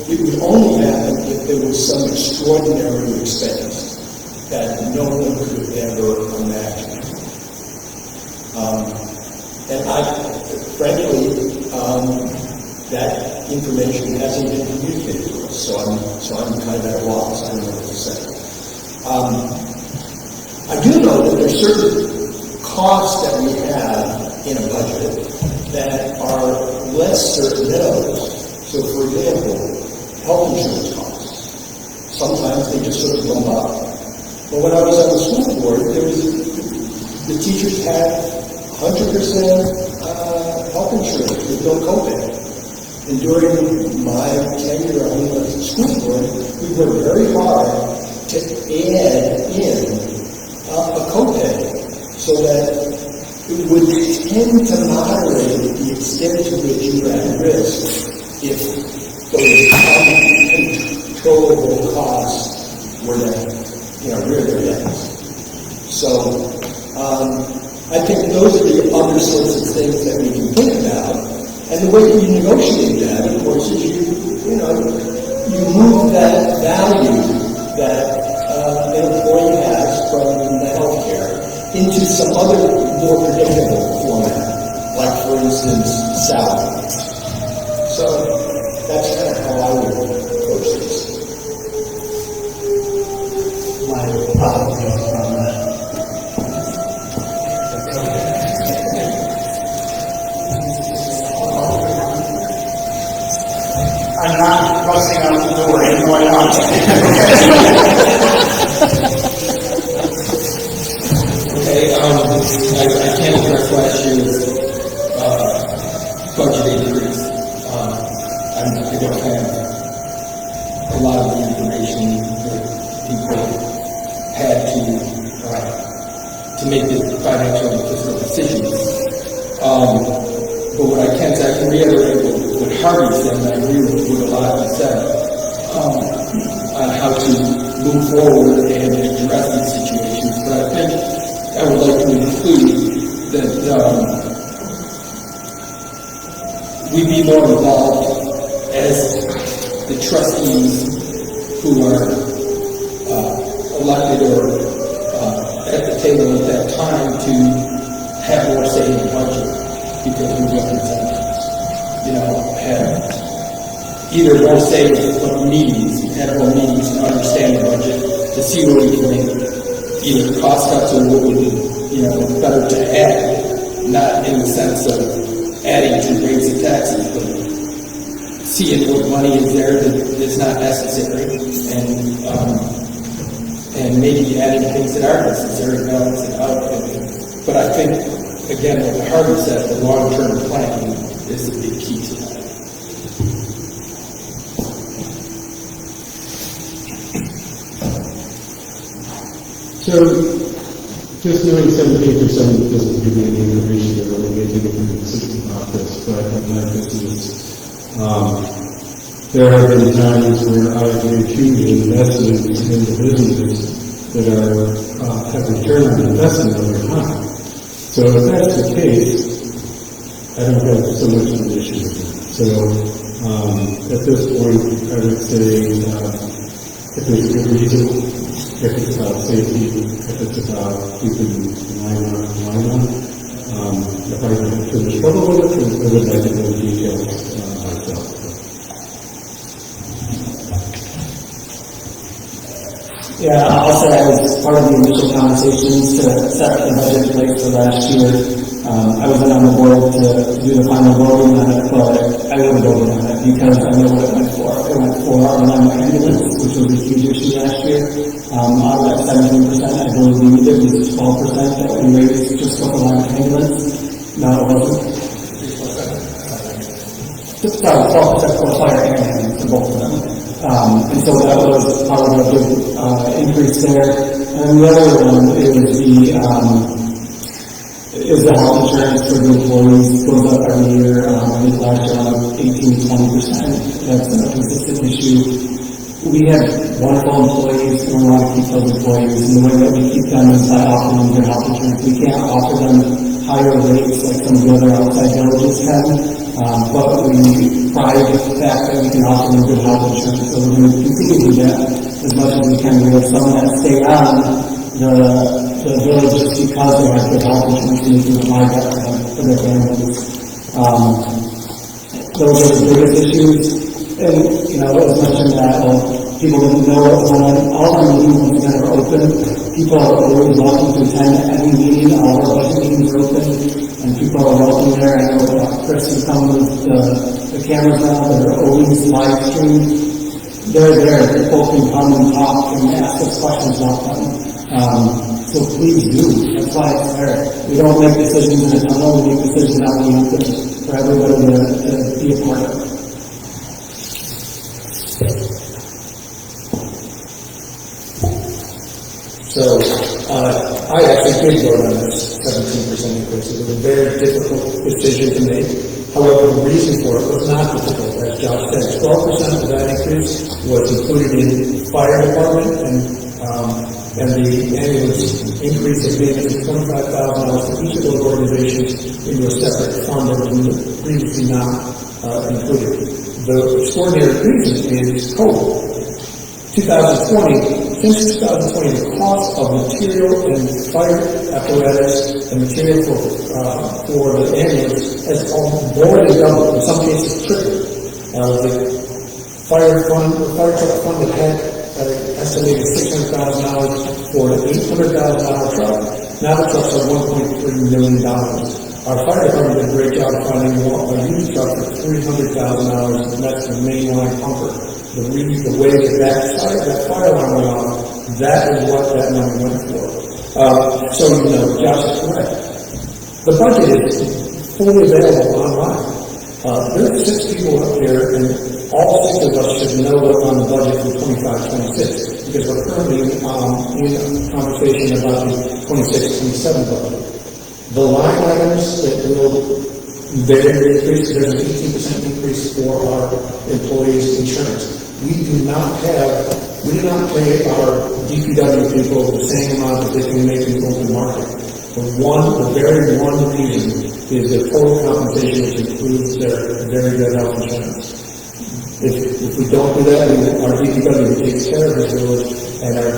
it would only happen if there was some extraordinary expense that no one could ever imagine. And frankly, that information hasn't been communicated to us, so I'm kind of at a loss. I don't know what to say. I do know that there's certain costs that we have in a budget that are less certain than others. So, for example, health insurance costs. Sometimes they just sort of bump up. But when I was on the school board, the teachers had 100% health insurance with no copay. And during my tenure on the school board, we worked very hard to add in a copay so that it would tend to moderate the extent to which you are at risk if those uncontrollable costs were to, rear their heads. So, I think those are the other sorts of things that we can think about. And the way you negotiate that, of course, is you move that value that an employee has from the healthcare into some other more predictable format, like, for instance, salary. So that's kind of how I would approach this. My apologies on that. I'm not rusting out the door, even though I want to. Okay, I can't address last year's budget increase. I don't have a lot of the information that people had to make the financial and fiscal decisions. But what I can say, I can reiterate what Harvey said, and I agree with a lot he said, on how to move forward and address these situations. But I think I would like to include that we be more involved as the trustees who are elected or at the table at that time to have more say in the budget, because we represent, have either more say in meetings, have more meetings to understand the budget, to see where we can make either cost cuts or what would be, better to add, not in the sense of adding to rates and taxes, but seeing what money is there that's not necessary, and maybe adding things that are necessary, balance it out. But I think, again, like Harvey said, the long-term planning is the big key to that. So, just knowing 17% doesn't give me any information that really made me make a decision about this, but I think my this is, there have been times where I have made huge investments in the businesses that have return on investment over time. So if that's the case, I don't have so much of an issue with that. So at this point, I would say if there's a good reason, if it's about safety, if it's about keeping Lima, if I get into the trouble with it, I would like to know the details myself. Yeah, I'll say I was part of the initial conversations to set the budget in place for last year. I wasn't on the board to do the final voting on it, but I would have voted on it because I know what it went for. It went for our Lima ambulance, which was a huge issue last year. Out of that 17%, I believe it was 12% that we raised just for the Lima ambulance. No, it wasn't. Sorry, 12% for fire and ambulance, for both of them. And so that was part of a big increase there. And the other one is the health insurance for the employees. It goes up every year. I think last year around 18-20%. That's a consistent issue. We have wonderful employees, and we want to keep those employees. And the way that we keep them is by offering them their health insurance. We can't offer them higher rates like some of the other outside villages can. But we pride the fact that we can offer them good health insurance, so we're going to continue to do that as much as we can. We have some that stay on the village just because they have good health insurance and we can provide that for their families. Those are the biggest issues. And, you know, it was mentioned that people didn't know what was going on. All our meetings that are open, people are always welcome to attend any meeting. All our budget meetings are open, and people are welcome there. I know Chris has come with the cameras now that are always live streamed. They're there. People can come and talk and ask us questions about them. So please do. That's why it's there. We don't make decisions in a tunnel. We make decisions out in the open for everybody to be a part of. So, I actually did vote on this 17% increase. It was a very difficult decision to make. However, the reason for it was not difficult. As Josh said, 12% of that increase was included in the fire department, and the ambulance increase of payments of $25,000 for each of those organizations into a separate fund that was previously not included. The extraordinary reason is COVID. 2020, since 2020, the cost of material and fire apparatus and material for the ambulance has more than doubled, in some cases tripled. The fire truck fund that had estimated $600,000 for an $800,000 truck, now the trucks are $1.3 million. Our fire department did a great job of finding a used truck for $300,000, and that's the mainline pumper. The way that fire alarm went off, that is what that money went for. So, you know, Josh is correct. The budget is fully available online. There are 6 people up here, and all 6 of us should know what's on the budget for 25-26, because we're currently in a conversation about the 26-27 budget. The line items that will vary increase, there's an 18% increase for our employees' insurance. We do not pay our DPW people the same amount that they can make in the open market. The very one reason is the total compensation, which includes their very good health insurance. If we don't do that, our DPW takes care of this village, and our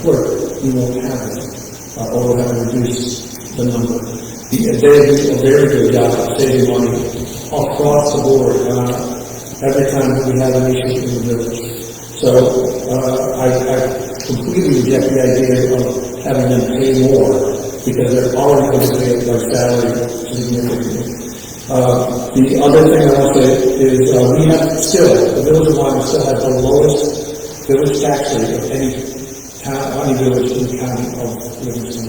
clerk, we won't have it, or we'll have to reduce the number. They do a very good job of saving money across the board every time that we have an issue in the village. So I completely reject the idea of having them pay more, because they're already going to pay their salary significantly. The other thing I want to say is we have the village of Lima still has the lowest village tax rate of any village in the county of Livingston.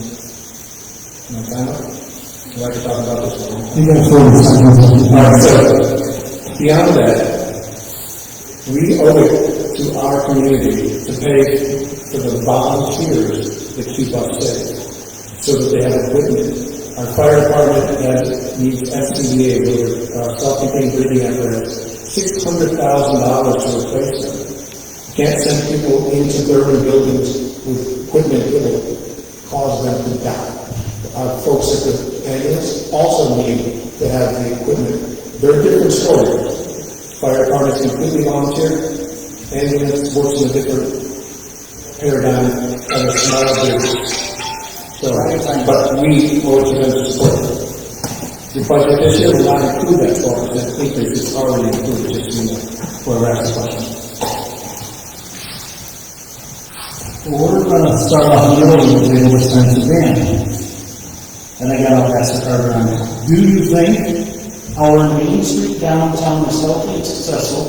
I'd like to talk about this one. You got 40 seconds. So, beyond that, we owe it to our community to pay for the volunteers that keep us safe, so that they have equipment. Our fire department needs SCBA, with self-contained breathing apparatus, $600,000 to replace them. Can't send people into urban buildings with equipment that will cause them to die. Folks at the ambulance also need to have the equipment. They're different stories. Fire department is completely volunteer. Ambulance works in a different paradigm at a smaller business. So, but we owe it to them to support it. The budget this year will not include that 12% increase. It's already included, just so you know, for a rest question. Well, we're going to start off early with the expensive van. And again, I'll pass the card around. Do you think our Main Street downtown is healthy and successful?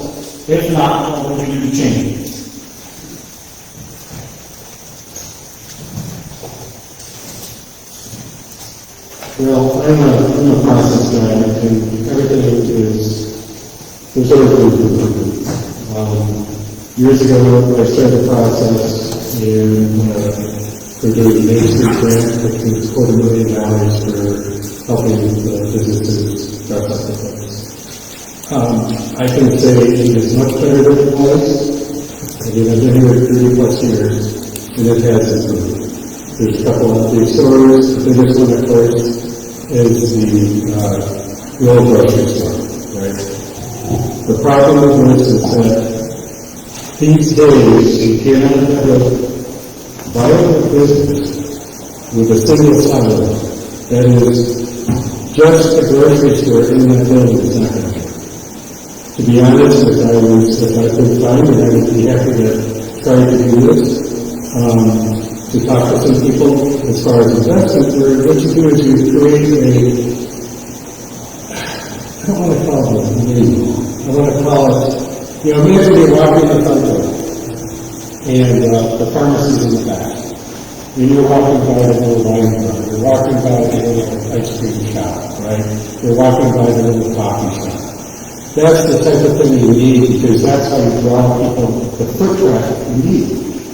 If not, what would you do to change it? Well, I'm a process guy, and everything there's always room for improvement. Years ago, I started the process, and we're doing the Main Street grant, which was $250,000 for helping businesses dress up the place. I can say it is much better than it was. Again, I've been here 30 plus years, and it has improved. There's a couple of big stores. The biggest one, of course, is the little grocery store The problem with this is that these days, you cannot have a viable business with a single seller that is just a grocery store in that building. It's not going to work. To be honest, if I could find it, I would be happy to try to do this. To talk to some people as far as investment, where what you do is you create I don't want to call it a name. I want to call it, imagine you're walking in the front door, and the pharmacy's in the back. And you're walking by the little wine bar, you're walking by the little ice cream shop, right? You're walking by the little coffee shop. That's the type of thing you need, because that's how you draw people, the foot traffic you need.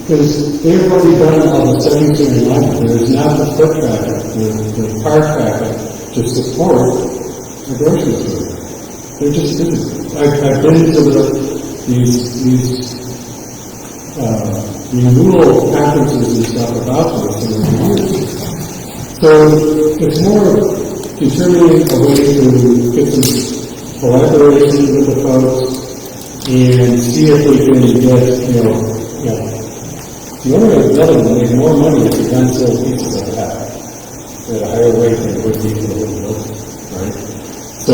Because they've already done all the settings in your life. There's not the foot traffic, the car traffic to support the grocery store. There just isn't. I've been to these rural conferences and stuff about this in the years. So it's more determining a way to get some collaboration with the folks and see if we can get, the only way to build it make more money if you run sell pieces like that at a higher rate than it would be for the little building, right? So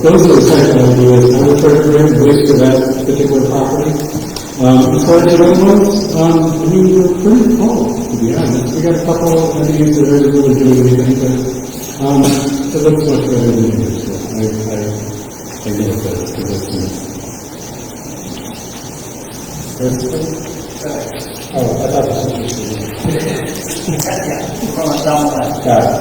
those are the type of ideas I would try to bring waste to that particular property. As far as the other ones, we're pretty full, to be honest. We got a couple of ideas that are really doing anything, but it looks much better than the others. I know it does, because that's me. Oh, I thought this was interesting. From a downline. Got it.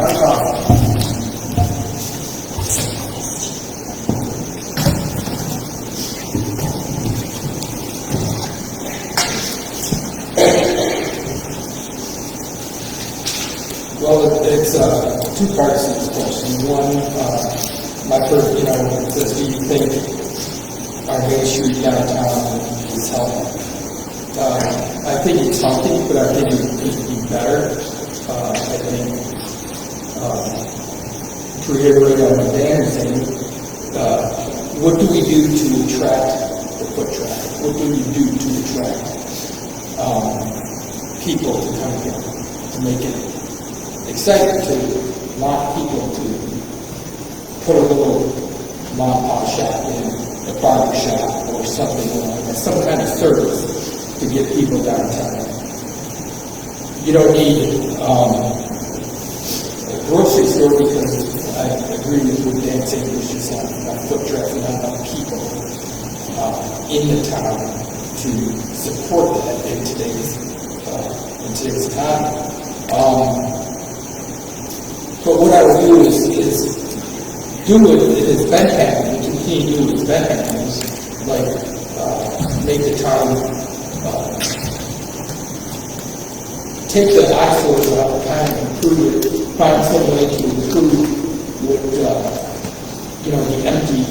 Well, it's two parts to this question. One, my first, says, do you think our Main Street downtown is healthy? I think it's healthy, but I think it could be better. I think, to reiterate on the Dan thing, what do we do to attract the foot traffic? What do we do to attract people to come here, to make it exciting, to want people to put a little mom and pop shop in, a barber shop, or something like that, some kind of service to get people downtown. You don't need a grocery store, because I agree with what Dan said, there's just not foot traffic, not enough people in the town to support that in today's time. But what I would do is do it, it's been happening, continue to do what's been happening, like make the town take the eyesores out of time and improve it, find some way to improve with, the empty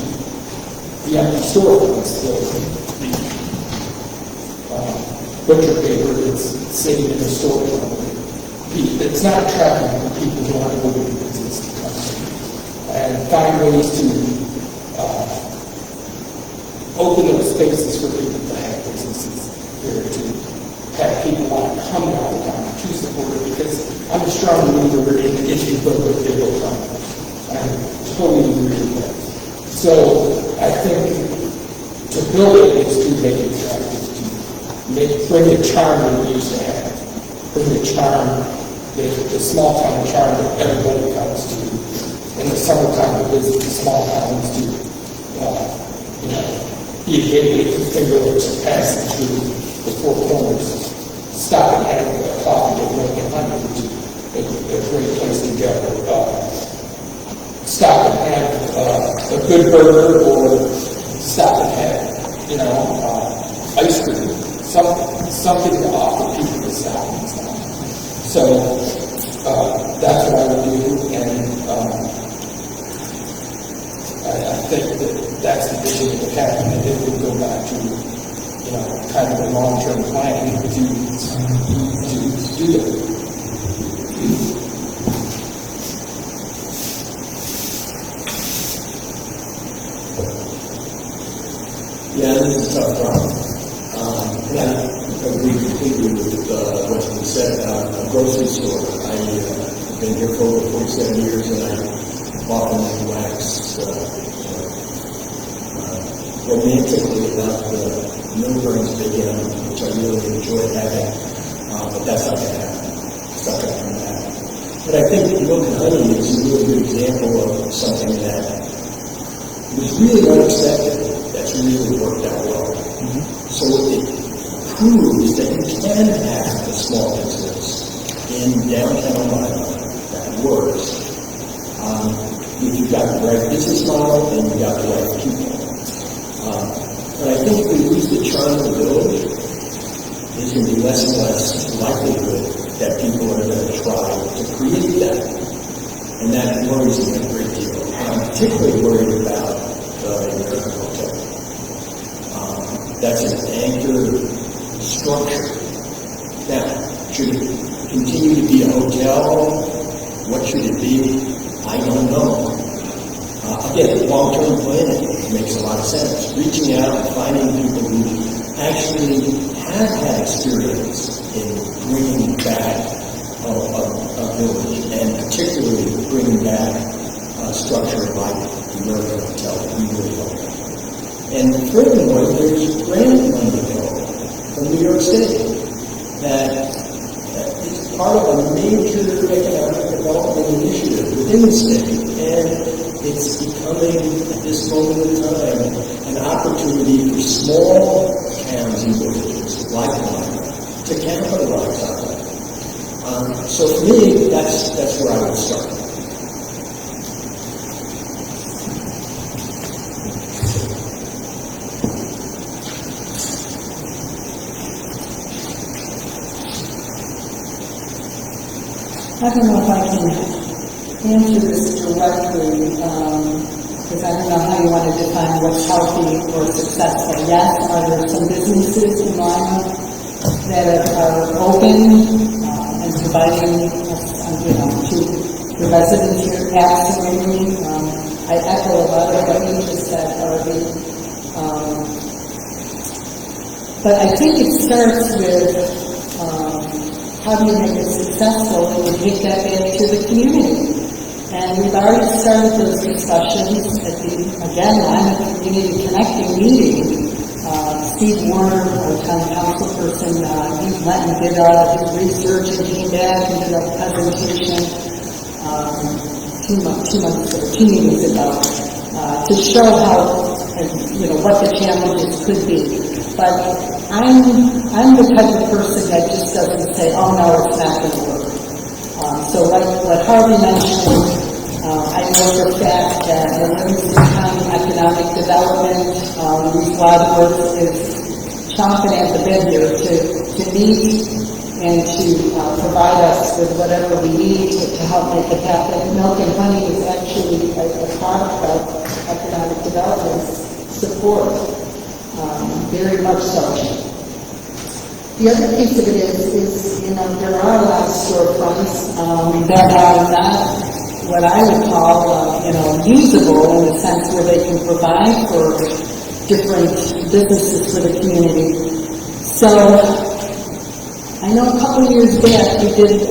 storefronts, the butcher paper that's sitting in the storefront. It's not attractive for people who aren't moving to business to come in. And find ways to open up spaces for people to have businesses here, to have people want to come downtown to support it, because I'm a strong believer in if you build it, they will come. I totally agree with that. So I think to build it is to make it attractive, to bring the charm that we used to have, bring the charm, the small town charm that everybody comes to. In the summertime, it visit the small towns to, be a gateway to Finger Lakes and passing through the Four Corners. Stop and have a coffee at Lincoln Honey, which is a great place to go. Stop and have a good burger, or stop and have, ice cream. Something to offer people to stop and stuff. So that's what I would do, and I think that's the vision that would happen, and it would go back to kind of a long-term plan to do that. Yeah, this is a tough problem. And I agree completely with what's been said about a grocery store. I've been here for over 47 years, and I often wax romantically about the Milburn's Big M, which I really enjoy having, but that's not going to happen. It's not going to come back. But I think Milk and Honey is a really good example of something that was really unexpected. That's really worked out well. So it proves that you can have a small business in downtown Lima that works if you've got the right business model and you've got the right people. But I think if we lose the charm of the village, there's going to be less and less likelihood that people are going to try to create that. And that worries me a great deal. I'm particularly worried about the American Hotel. That's an anchor structure. Now, should it continue to be a hotel? What should it be? I don't know. Again, long-term planning makes a lot of sense. Reaching out and finding people who actually have had experience in bringing back a village, and particularly bringing back a structure like the American Hotel that we really help. And furthermore, there's grant money available from New York State that is part of a major economic development initiative within the state, and it's becoming, at this moment in time, an opportunity for small towns and villages like Lima to capitalize on that. So for me, that's where I would start. I don't know if I can answer this directly, because I don't know how you want to define what's healthy or successful. Yes, are there some businesses in Lima that are open and providing, to the residents here? Absolutely. I echo a lot of what you just said, Harvey. But I think it starts with how do you make it successful, and you take that back to the community. And we've already started those discussions at the, again, Lima Community Connecting meeting. Steve Warner, our town council person, he went and did his research and came back and did a presentation 2 meetings ago to show how, what the challenges could be. But I'm the type of person that just doesn't say, oh no, it's not going to work. So like what Harvey mentioned, I know for a fact that the Livingston County Economic Development, Wadsworth is chomping at the bit here to meet and to provide us with whatever we need to help make it happen. Milk and Honey is actually a product of economic development support, very much so. The other piece of it is there are a lot of storefronts that are not what I would call, usable in the sense where they can provide for different businesses for the community. So, I know a couple of years back we did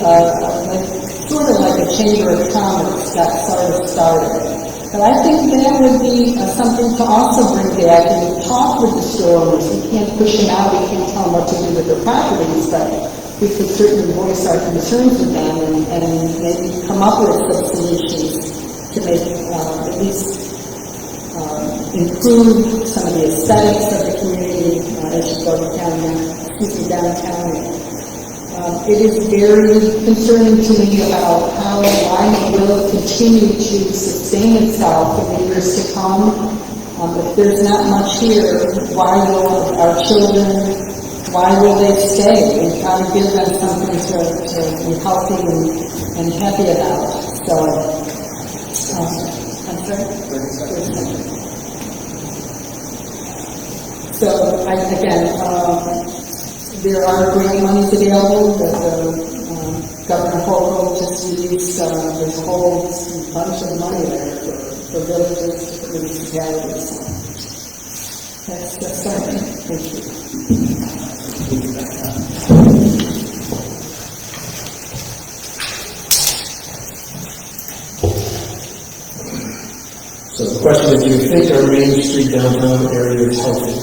sort of like a chamber of commerce got sort of started. But I think that would be something to also bring back and talk with the stores. We can't push them out, we can't tell them what to do with their properties, but we could certainly voice our concerns with them and maybe come up with some solutions to make at least improve some of the aesthetics of the community as you go downtown. It is very concerning to me about how Lima will continue to sustain itself in the years to come. If there's not much here, why will our children, why will they stay? And try to give them something to be healthy and happy about. So, I'm sorry? So, there are grant monies available that Governor Hochul just released. There's a whole bunch of money there for villages, for municipalities. That's the starting. Thank you. So the question is, do you think our Main Street downtown area is healthy?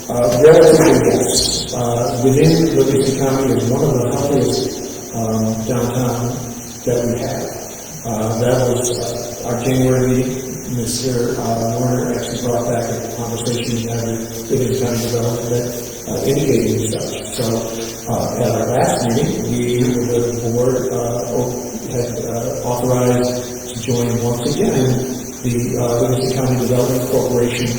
Relatively, yes. Within Livingston County is one of the healthiest downtown that we have. That was our January meeting. Mr. Warner actually brought back a conversation we had with Livingston County Development that indicated such. So at our last meeting, we, the board, had authorized to join once again the Livingston County Development Corporation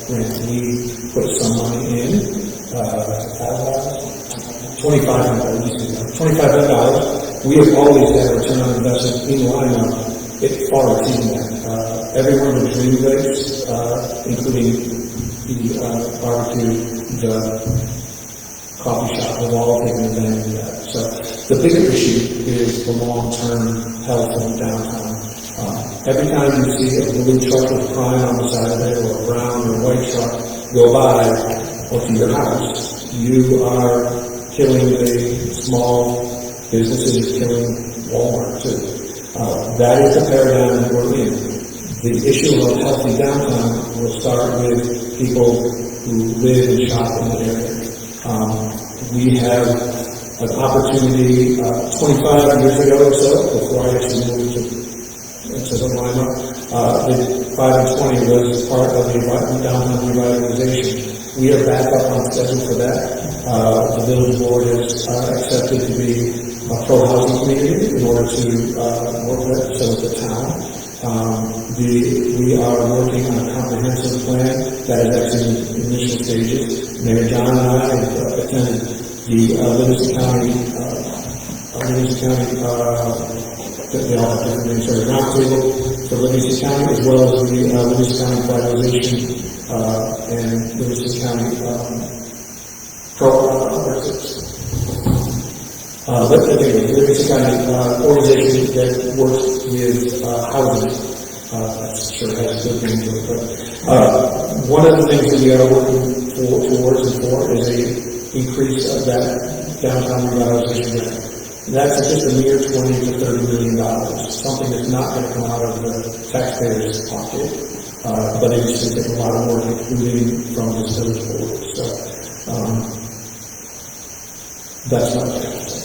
grant. We put some money in, $2,500. We have always had a return on investment in Lima. It far exceeding that. Every one of the dream rates, including the barbecue, the coffee shop, have all taken advantage of that. So the bigger issue is the long-term health of downtown. Every time you see a blue truck with prime on the side of it, or a brown or white truck go by, or to your house, you are killing the small businesses, killing Walmart too. That is the paradigm that we're in. The issue of healthy downtown will start with people who live and shop in the area. We have an opportunity 25 years ago or so, before I actually moved to Lima, the 5 and 20 was part of the downtown revitalization. We are back up on schedule for that. The village board has accepted to be a pro-housing community in order to work with it, so the town. We are working on a comprehensive plan that is actually in initial stages. Mayor John and I have attended the Livingston County, they all have different names, sorry, roundtable for Livingston County, as well as the Livingston County Revitalization and Livingston County the Livingston County organization that works with housing. That's sure has a good name to it, but one of the things that we are working towards and for is a increase of that downtown revitalization grant. That's just a mere $20 to $30 million, something that's not going to come out of the taxpayers' pocket, but it's going to take a lot of work, including from this village board. So that's what I have to say.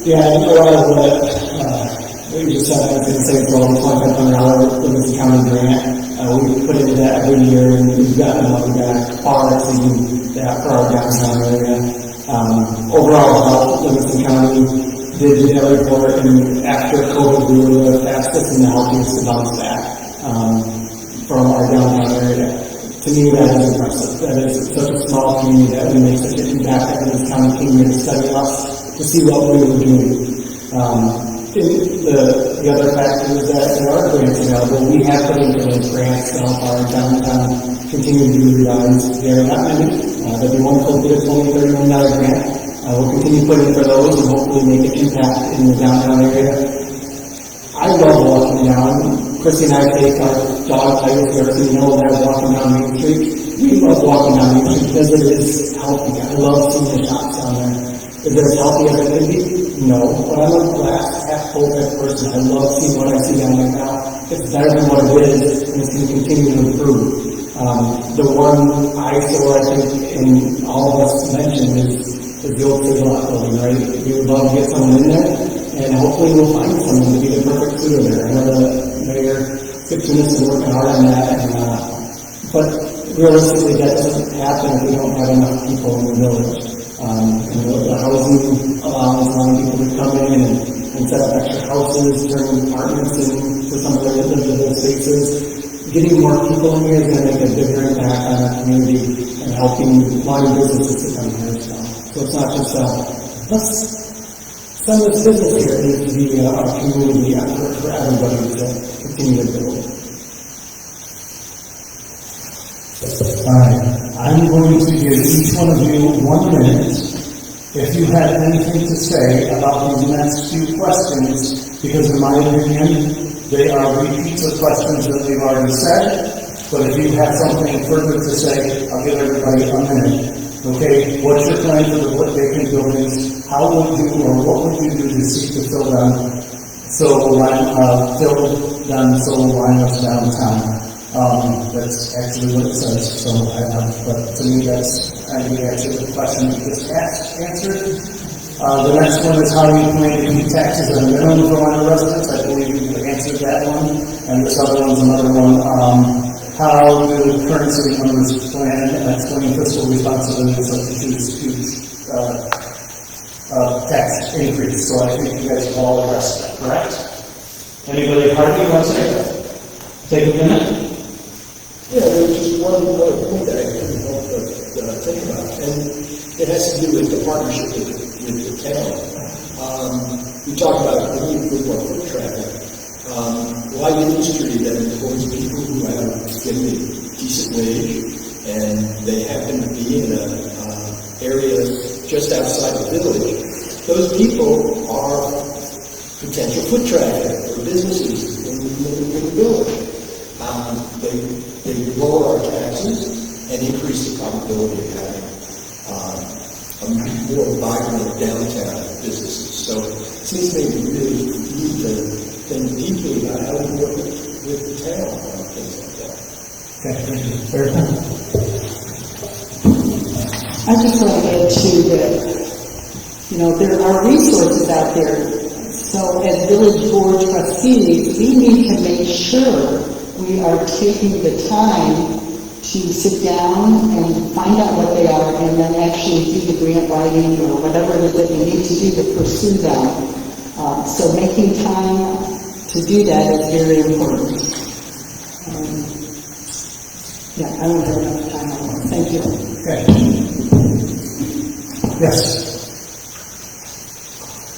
Yeah, I think a lot of what you just said, I was going to say, for the $2,500 Livingston County grant, we put into that every year, and we've gotten money back far exceeding that for our downtown area. Overall, Livingston County did that report, and after COVID, we were the fastest and the healthiest to bounce back from our downtown area. To me, that is impressive. That is such a small community that we make such an impact that this county came here to study us, to see what we were doing. The other factor is that there are grants available. We have put in for those grants to help our downtown continue to be revised. There are not many. That'd be wonderful to get a $20 to $30 million grant. We'll continue putting for those and hopefully make an impact in the downtown area. I love walking down. Chrissy and I take our dog titles here, so you know that walking down Main Street. We love walking down Main Street because it is healthy. I love seeing the shops down there. Is it as healthy as it can be? No. But I'm a glass half full type person. I love seeing what I see down there now. It's better than what it is, and it's going to continue to improve. The one eyesore I think in all of us mentioned is the old City Lot building, right? We would love to get someone in there, and hopefully we'll find someone to be the perfect suitor there. I know the mayor Fitzgerald is working hard on that, but realistically that doesn't happen if we don't have enough people in the village. The housing allows people to come in and set up extra houses, turn apartments into some of their livable spaces. Getting more people in here is going to make a bigger impact on our community and helping large businesses to come here. So it's not just let's send this business here. It needs to be a community effort for everybody to continue to build. All right. I'm going to give each one of you 1 minute. If you have anything to say about these next few questions, because in my opinion, They are repeats of questions that we've already said, but if you have something further to say, I'll give everybody a minute. Okay, what's your plan for the vacant buildings? How would you, or what would you do to seek to fill down solar lineups downtown? That's actually what it says, so but to me, that's kind of the answer to the question you just answered. The next one is how you plan to keep taxes at a minimum for minor residents. I believe you answered that one. And this other one's another one. How do current city members plan and explain fiscal responsibility such as huge tax increase? So I think you guys have all addressed that, correct? Anybody Harvey wants to take a minute? Yeah, there's just one other point that I couldn't help but think about, and it has to do with the partnership with the town. We talk about the need for more foot traffic. Light industry that employs people who have given a decent wage, and they happen to be in an area just outside the village. Those people are potential foot traffic for businesses in the village. They lower our taxes and increase the probability of having a more vibrant downtown businesses. So it seems to me we really need to think deeply about how we work with the town on things like that. Okay, thank you. Fair enough. I just want to add to that, there are resources out there. So as village board trustees, we need to make sure we are taking the time to sit down and find out what they are and then actually do the grant writing or whatever it is that we need to do to pursue them. So making time to do that is very important. I don't have enough time on that. Thank you. Okay. Yes.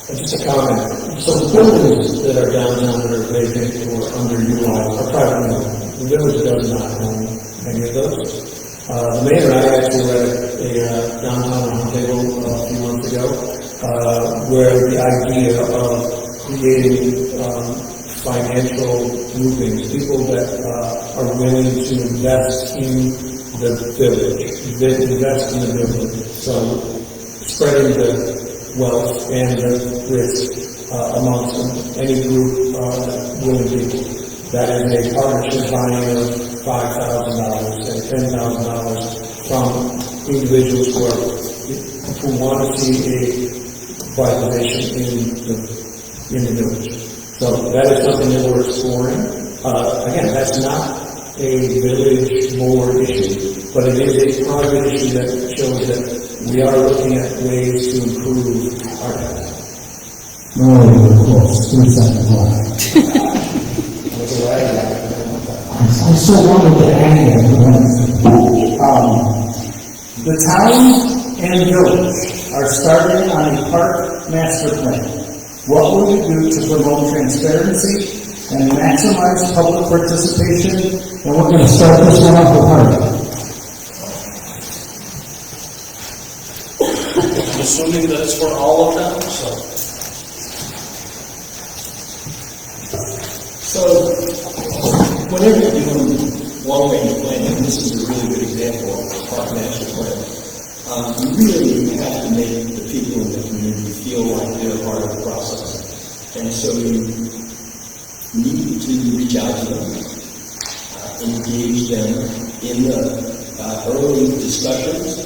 Just a comment. So the buildings that are downtown that are vacant or underutilized are privately owned. The village does not own any of those. The mayor and I actually read a downtown roundtable a few months ago where the idea of creating financial groupings, people that are willing to invest in the village, invest in the building. So spreading the wealth and the risk amongst any group willing people. That is a partnership buying of $5,000 and $10,000 from individuals who want to see a revitalization in the village. So that is something that we're exploring. Again, that's not a village board issue, but it is a private issue that shows that we are looking at ways to improve our tax. No, of course, 3 seconds left. I still wanted to add the town and village are starting on a park master plan. What will you do to promote transparency and maximize public participation? and we're going to start this one off with Harvey. I'm assuming that it's for all of them, So whenever you're doing long-range planning, this is a really good example of a park master plan. You really have to make the people in the community feel like they're part of the process. And so you need to reach out to them, engage them in the early discussions.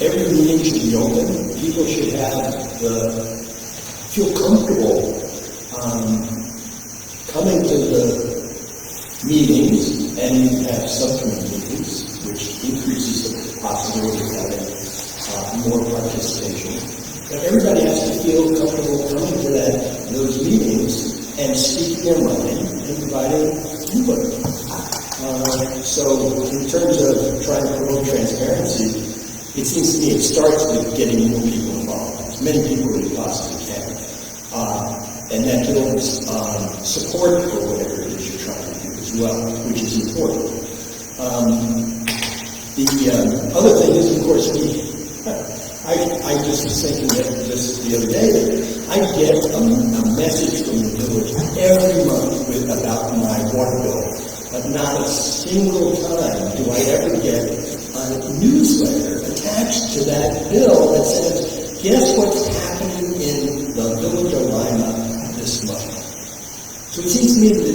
Every meeting should be open. People should feel comfortable coming to the meetings, and you have subcommittee meetings, which increases the possibility of having more participation. But everybody has to feel comfortable coming to those meetings and speaking their mind and providing input. So in terms of trying to promote transparency, it seems to me it starts with getting more people involved, as many people as you possibly can. And that builds support for whatever it is you're trying to do as well, which is important. The other thing is, of course, I just was thinking that just the other day, that I get a message from the village every month about my water bill, but not a single time do I ever get a newsletter attached to that bill that says, guess what's happening in the village of Lima this month. So it seems to me that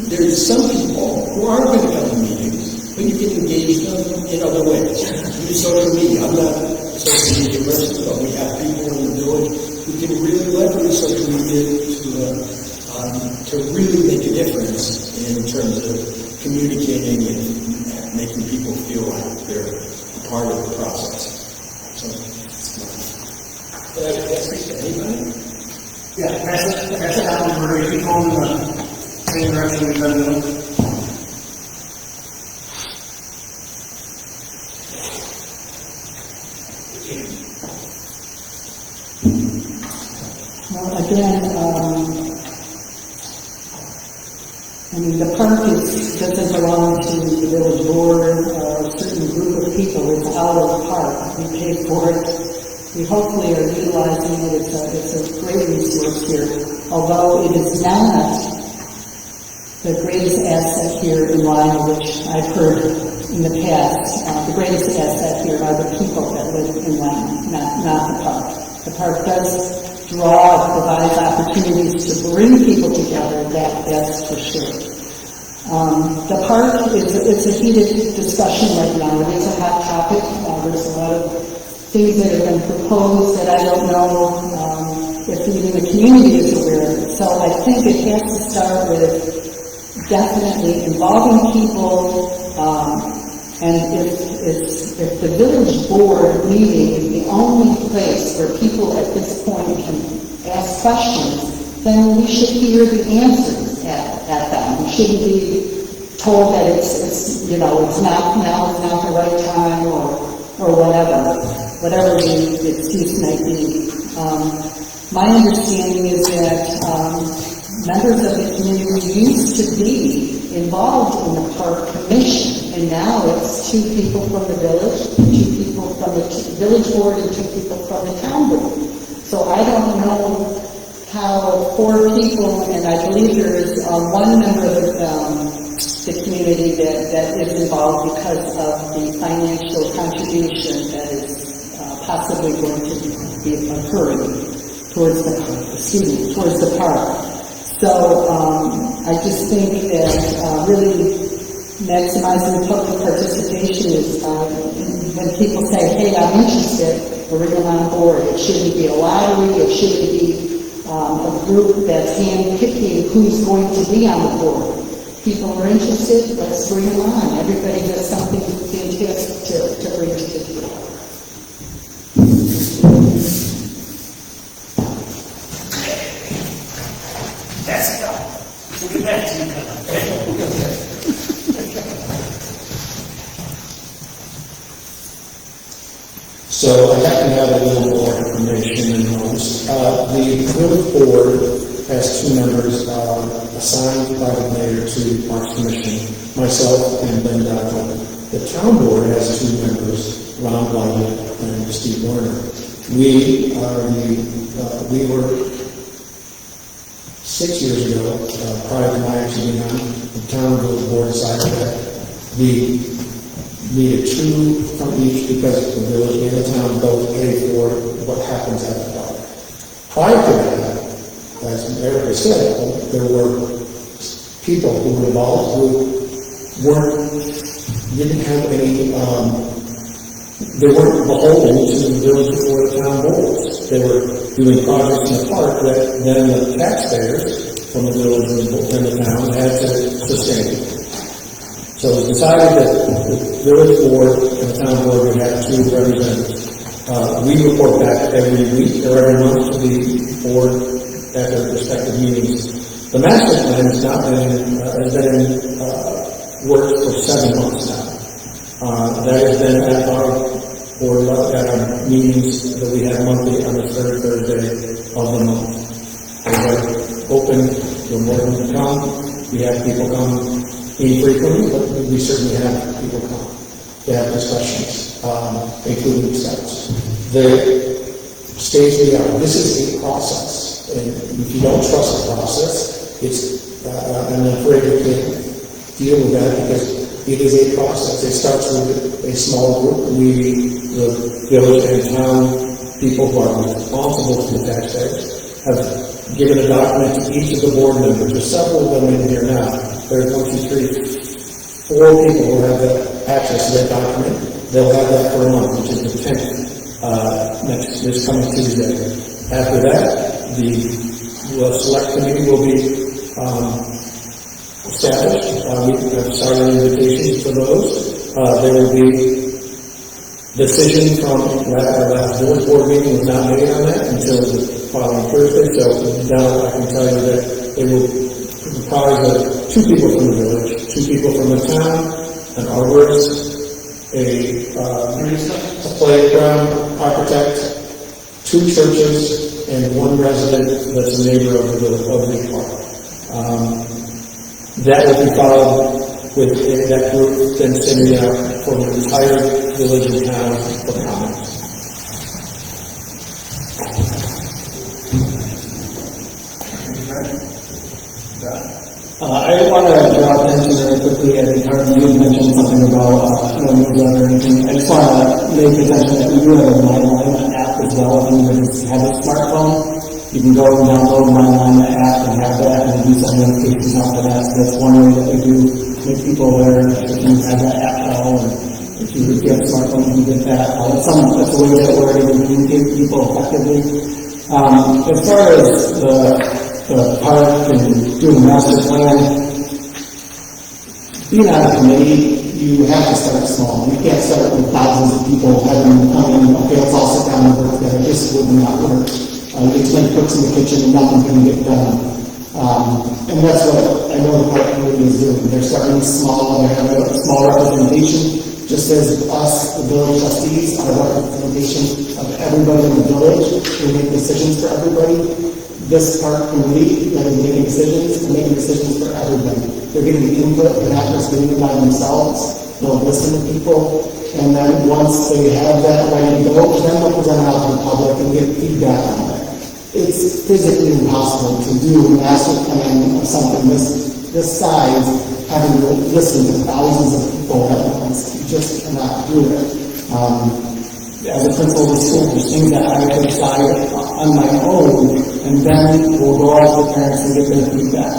there's some people who are going to come to meetings, but you can engage them in other ways. Use social media. I'm not a social media person, but we have people in the village who can really leverage social media to really make a difference in terms of communicating and making people feel like they're part of the process. So, did I speak to anybody? Yeah, pass it out, we're going to keep on the same direction we've been doing. Well, again, the park doesn't belong to the village board or a certain group of people. It's our park. We pay for it. We hopefully are utilizing it. It's a great resource here. Although it is not the greatest asset here in Lima, which I've heard in the past. The greatest asset here are the people that live in Lima, not the park. The park does draw, provides opportunities to bring people together, that's for sure. The park it's a heated discussion right now. It is a hot topic. There's a lot of things that have been proposed that I don't know if even the community is aware of it. So I think it has to start with definitely involving people, and if the village board meeting is the only place where people at this point can ask questions, then we should hear the answers at them. We shouldn't be told that it's not now, it's not the right time, or whatever the excuse might be. My understanding is that members of the community used to be involved in the park commission, and now it's 2 people from the village, 2 people from the village board, and 2 people from the town board. So I don't know how 4 people, and I believe there is 1 member of the community that is involved because of the financial contribution that is possibly going to be occurring towards the park. So I just think that really maximizing public participation is when people say, hey, I'm interested, bring them on board. It shouldn't be a lottery. It shouldn't be a group that's hand-picking who's going to be on the board. People are interested, let's bring them on. Everybody has something fantastic to bring to the table. That's it. Look at that. So I happen to have a little more information in those. The village board has 2 members assigned by the mayor to the Parks Commission, myself and Ben Dodwell. The town board has 2 members, Ron Blythe and Steve Warner. We were 6 years ago, prior to my actually being on, the town village board decided that we needed 2 from each because the village and the town both pay for what happens at the park. Prior to that, as Erica said, there were people who were involved who didn't have any, they weren't beholden to the village or the town boards. They were doing projects in the park that then the taxpayers from the village and the town had to sustain. So it was decided that the village board and the town board would have 2 representatives. We report back every week or every month to the board at their respective meetings. The master plan has been in works for 7 months now. That has been at our meetings that we have monthly on the 3rd Thursday of the month. We're open, we're more than to come. We have people come infrequently, but we certainly have people come. to have discussions, including themselves. The stage we are, this is a process, and if you don't trust the process, I'm afraid you can't deal with that because it is a process. It starts with a small group. The village and town people who are responsible to the taxpayers have given a document to each of the board members. There's several of them in here now. There's 1, 2, 3, 4 people who have access to that document. They'll have that for a month, which is the 10th, this coming Tuesday. After that, the select committee will be established. We have started invitations for those. There will be decision from our last board meeting was not made on that until the following Thursday. So now I can tell you that it will comprise of 2 people from the village, 2 people from the town, an arborist, a playground architect, 2 churches, and 1 resident that's a neighbor of the park. That will be followed with that group then sending out for the entire village and town for comments. I want to draw attention very quickly. I think Harvey, you mentioned something about newsletter or anything. I just want to make attention that we do have a My Lima app as well. If anybody's have a smartphone, you can go and download My Lima app and have that and do some notifications out for that. So that's one way that we do make people aware that you can have that app now. And if you have a smartphone, you can get that. That's a way that we're able to communicate with people effectively. As far as the park and doing the master plan, being on a committee, you have to start small. You can't start with thousands of people having them come in, okay, let's all sit down and work together. This would not work. You get too many cooks in the kitchen and nothing can get done. And that's what I know the park committee is doing. They're starting small and they're having a small representation, just as us, the village trustees, are representation of everybody in the village. We make decisions for everybody. This park committee that is making decisions for everybody. They're getting input, they're not just doing it by themselves. They'll listen to people, and then once they have that ready to go, then they'll present it out to the public and get feedback on it. It's physically impossible to do a master plan of something this size, having to listen to thousands of people at once. You just cannot do it. As a principal of the school, there's things that I could decide on my own, and then we'll go out to the parents and get their feedback.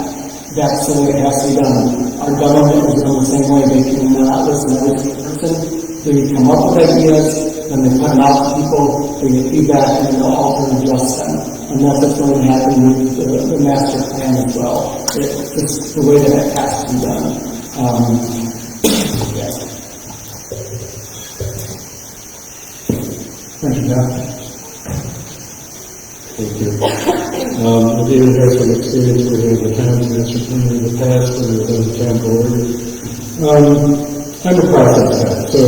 That's the way it has to be done. Our government is done the same way. They cannot listen to every person. They come up with ideas, and they put them out to people, they get feedback, and they'll alter and adjust them. And that's what's going to happen with the master plan as well. It's the way that it has to be done. Thank you, Matt. Thank you. I've even had some experience with the town's master plan in the past when I was on the town board. I'm a process guy, so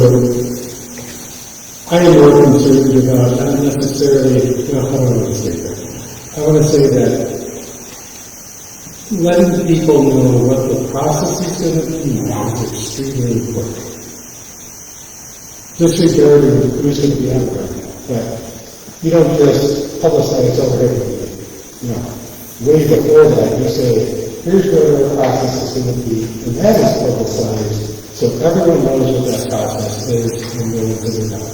I am more concerned about not necessarily, how do I want to say that? I want to say that letting people know what the process is going to be is extremely important. Disregarding who's going to be on the program. But you don't just publicize everything. Way before that, you say, here's what our process is going to be, and that is publicized, so everyone knows what that process is and knows what it's not.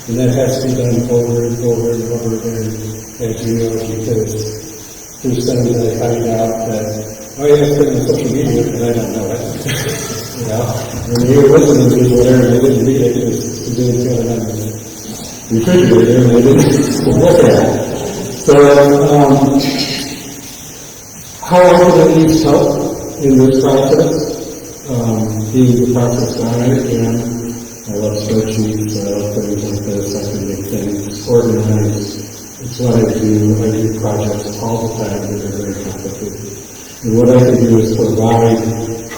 And that has to be done over and over and over again, as you know, because there's times that I find out that, oh yeah, it's been on social media, and I don't know it. When you're listening to whatever, they didn't read it, because they didn't get it on the refrigerator, and they didn't look at it. So, how often it needs help in this process? Being the process guy, and I love spreadsheets, I love things like this, I can make things organized. It's what I do. I do projects all the time that are very complicated. And what I can do is provide,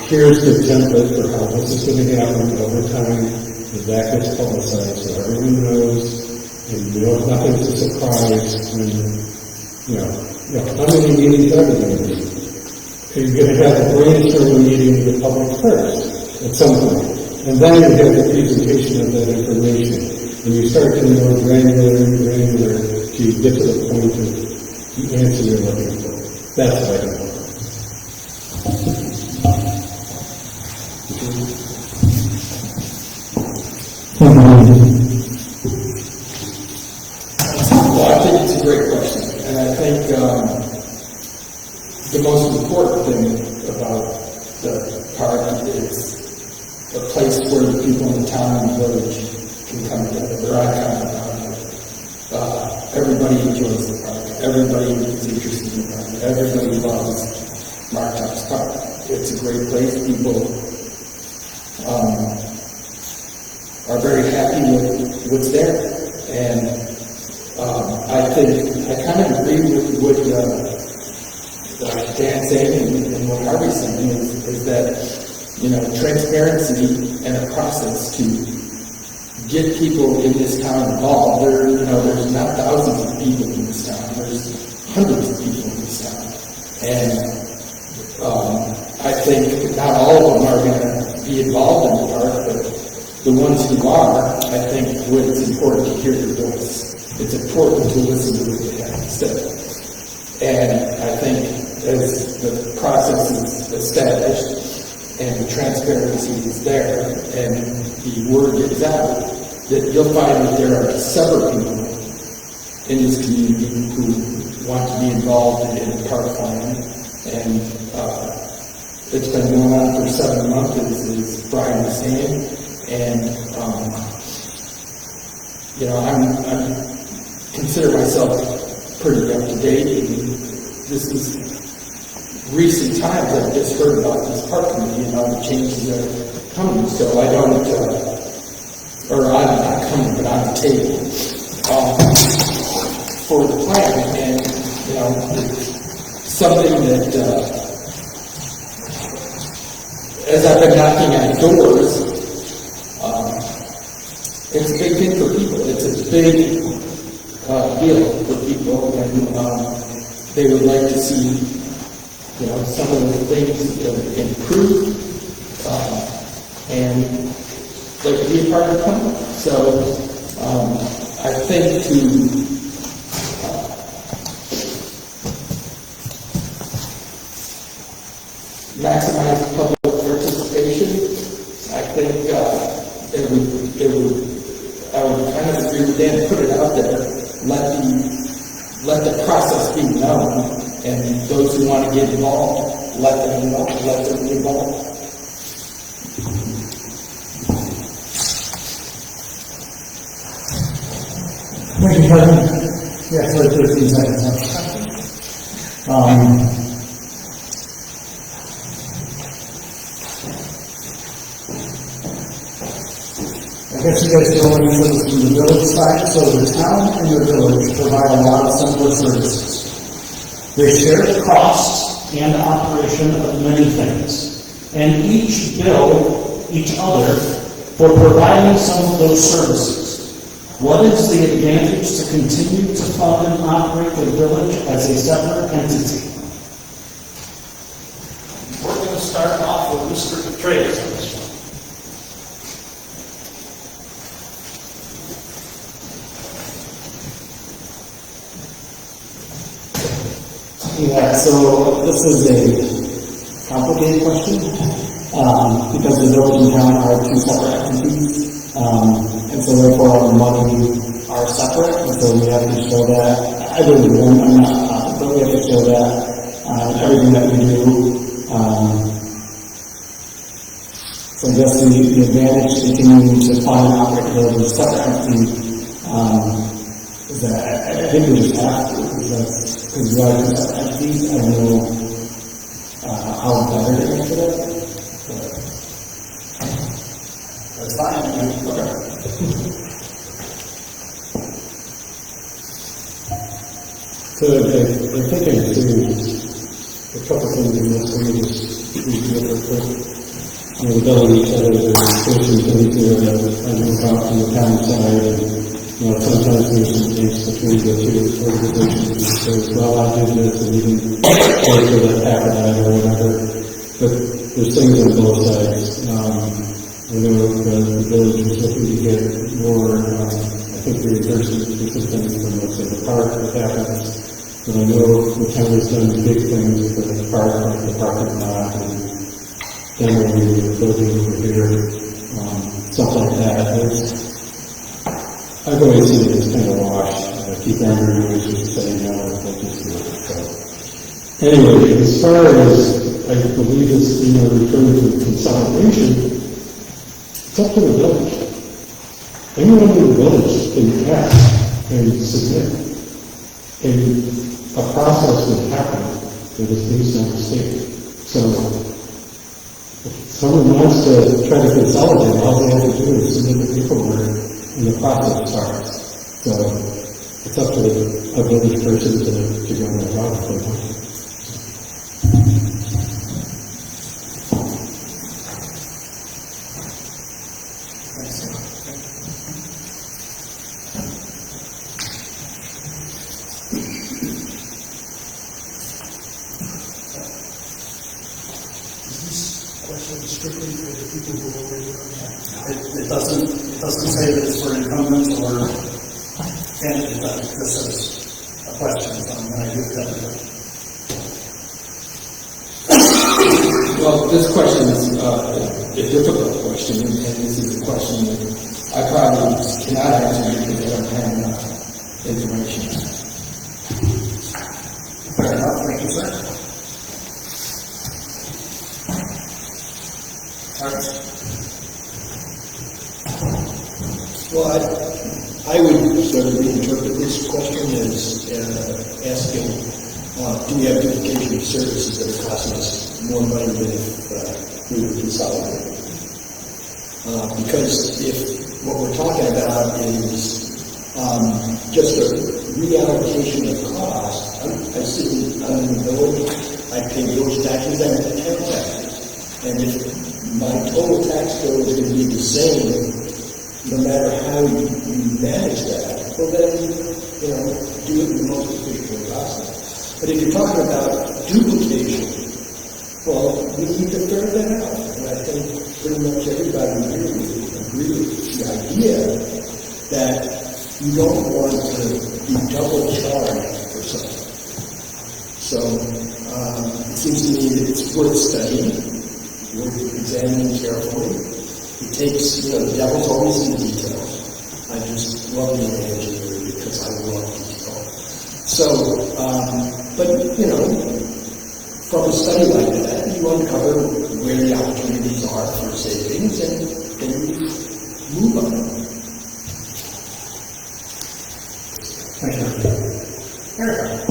here's the template for how this is going to happen over time, and that gets publicized so everyone knows, and nothing's a surprise when, how many meetings are there going to be? You're going to have a brainstorming meeting with the public first, at some point. And then you have the presentation of that information. And you start getting more granular and granular to get to the point of the answer you're looking for. That's what I can help. Well, I think it's a great question, and I think the most important thing about the park is a place where the people in the town and village can come together. They're iconic around it. Everybody enjoys the park. Everybody is interested in the park. Everybody loves Marktop's Park. It's a great place. People are very happy with what's there, and I think I kind of agree with what Dan's saying and what Harvey's saying is that, you know, transparency and a process to get people in this town involved. There's not thousands of people in this town. There's hundreds of people in this town. And I think not all of them are going to be involved in the park, but the ones who are, I think it's important to hear their voice. It's important to listen to what they have to say. And I think as the process is established and the transparency is there and the word gets out, that you'll find that there are several people in this community who want to be involved in the park plan. And it's been going on for 7 months, as Brian was saying. And, I consider myself pretty up to date. And this is recent times I've just heard about this park committee and all the changes that are coming. So I don't, or I'm not coming, but on the table for the plan. And, it's something that, as I've been knocking on doors, it's a big thing for people. It's a big deal for people, and they would like to see, some of the things improved, and like to be a part of the plan. So I think to maximize public participation, I think I would kind of agree with Dan, put it out there, let the process be known, and those who want to get involved, let them know, let them be involved. Thank you, Kevin. Yeah, for 13 seconds. I guess you guys don't want to from the village side. So the town and the village provide a lot of similar services. They share the costs and operation of many things, and each bill each other for providing some of those services. What is the advantage to continue to fund and operate the village as a separate entity? We're going to start off with Mr. Petraeus on this one. Yeah, so this is a complicated question, because the village and town are two separate entities, and so therefore our money are separate, and so we have to show that. I believe I'm not, but we have to show that everything that we do. So I guess the advantage to continuing to fund and operate the village as a separate entity is that I think we just have to, because we are two separate entities. I don't know how better to answer that. That's fine. Okay. So I think I see a couple things in this. Let me just review it real quick. The ability each other to push things here that I know about from the town side, and sometimes there's some things between the two organizations. So well, I did this, and you can pay for that packet or whatever. But there's things on both sides. I know the village is looking to get more, I think reimbursement for some things from, let's say, the park that happens. But I know the town has done big things for the park, like the parking lot and demoing the building over here, stuff like that. I've always seen it as kind of a wash. Keep Andrew always just saying no, they'll just do it. So. Anyway, as far as I believe it's, referring to consolidation, it's up to the village. Anyone in the village can ask and submit. And a process would happen that is based on the state. So, if someone wants to try to consolidate, all they have to do is submit the paperwork and the process starts. So, it's up to a village person to go on that route if they want to. Strictly for the people who are already it doesn't say that it's for incumbents or candidates. This is a question, so I'm going to give that to Well, this question is a difficult question, and this is a question that I probably cannot answer because I don't have enough information. Fair enough, thank you, sir. Well, I would sort of reinterpret this question as asking, do we have duplication of services that are costing us more money than if we were consolidated? Because if what we're talking about is just a reallocation of cost, I'm in the village, I pay those taxes, I pay town taxes. And if my total tax bill is going to be the same, no matter how you manage that, well then, do it in the most efficient way possible. But if you're talking about duplication, well, we need to figure that out. And I think pretty much everybody agree with the idea that you don't want to be double charged for something. So it seems to me that it's worth studying. We're examining carefully. It takes, the devil's always in the details. I just love being an engineer because I love detail. So, but, from a study like that, you uncover where the opportunities are for savings and then you move on them. Thank you. Eric.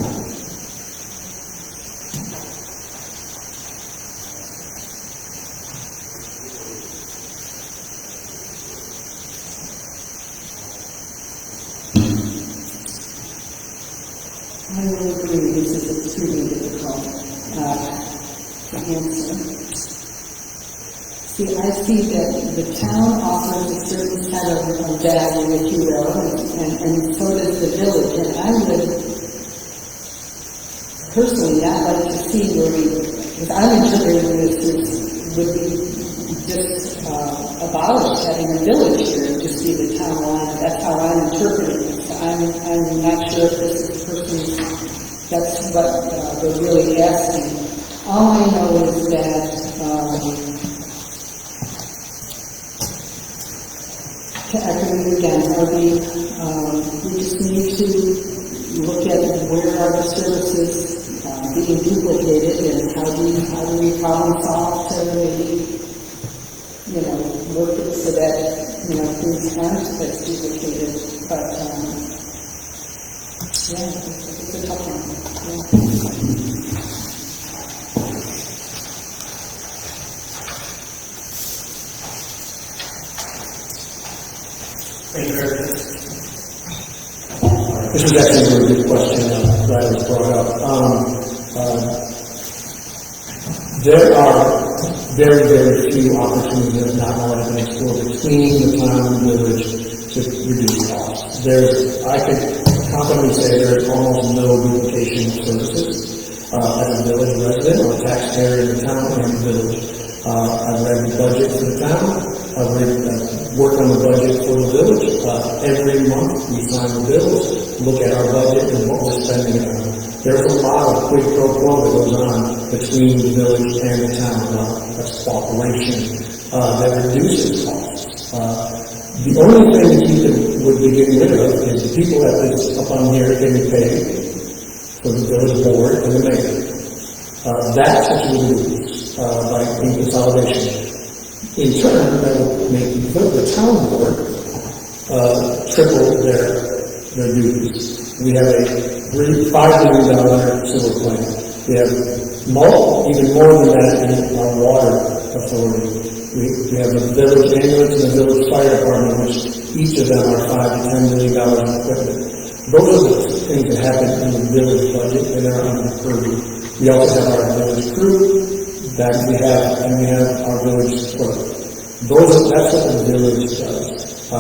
I will agree, this is extremely difficult to answer. See, I see that the town offers a certain set of value, if you will, and so does the village. And I would personally not like to see where because I'm interpreting this would be just abolish having a village here and just be the town line. That's how I'm interpreting it. So I'm not sure if this is that's what they're really asking. All I know is that to echo it again, we just need to look at where are the services being duplicated and how do we problem solve to maybe work it so that things aren't as duplicated. But yeah, it's a tough one. Thank you, Eric. This is actually a really good question that was brought up. There are very, very few opportunities that not only been explored between the town and the village to reduce costs. I could confidently say there's almost no duplication of services as a village resident or taxpayer in the town and the village. I've read the budget for the town. I've worked on the budget for the village. Every month we sign the bills, look at our budget and what we're spending it on. There's a lot of quid pro quo that goes on between the village and the town. That's cooperation that reduces costs. The only thing that you would be getting rid of is the people that live up on here getting paid for the village board and the mayor. That's what you would lose by consolidation. In turn, that will make the town board triple their duties. We have a $5 million sewer plant. We have even more than that in our water authority. We have the village ambulance and the village fire department, which each of them are $5 to $10 million in equipment. Those are the things that happen in the village budget, and they're under purview. We also have our village crew that we have our village clerk. That's what the village does.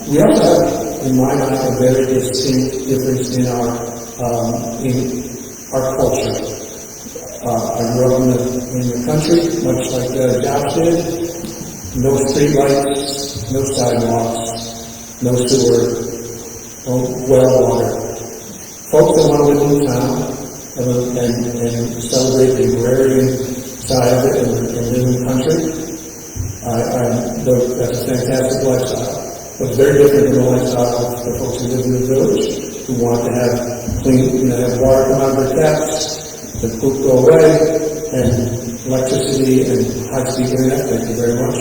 We also have, in my mind, a very distinct difference in our culture. I grew up in the country, much like Josh did. No street lights, no sidewalks, no sewer, no well water. Folks that want to live in town and celebrate the agrarian side of it and live in the country, that's a fantastic lifestyle. But it's very different than the lifestyle of the folks who live in the village, who want to have clean, have water come out of their taps, the poop go away, and electricity and high-speed internet. Thank you very much.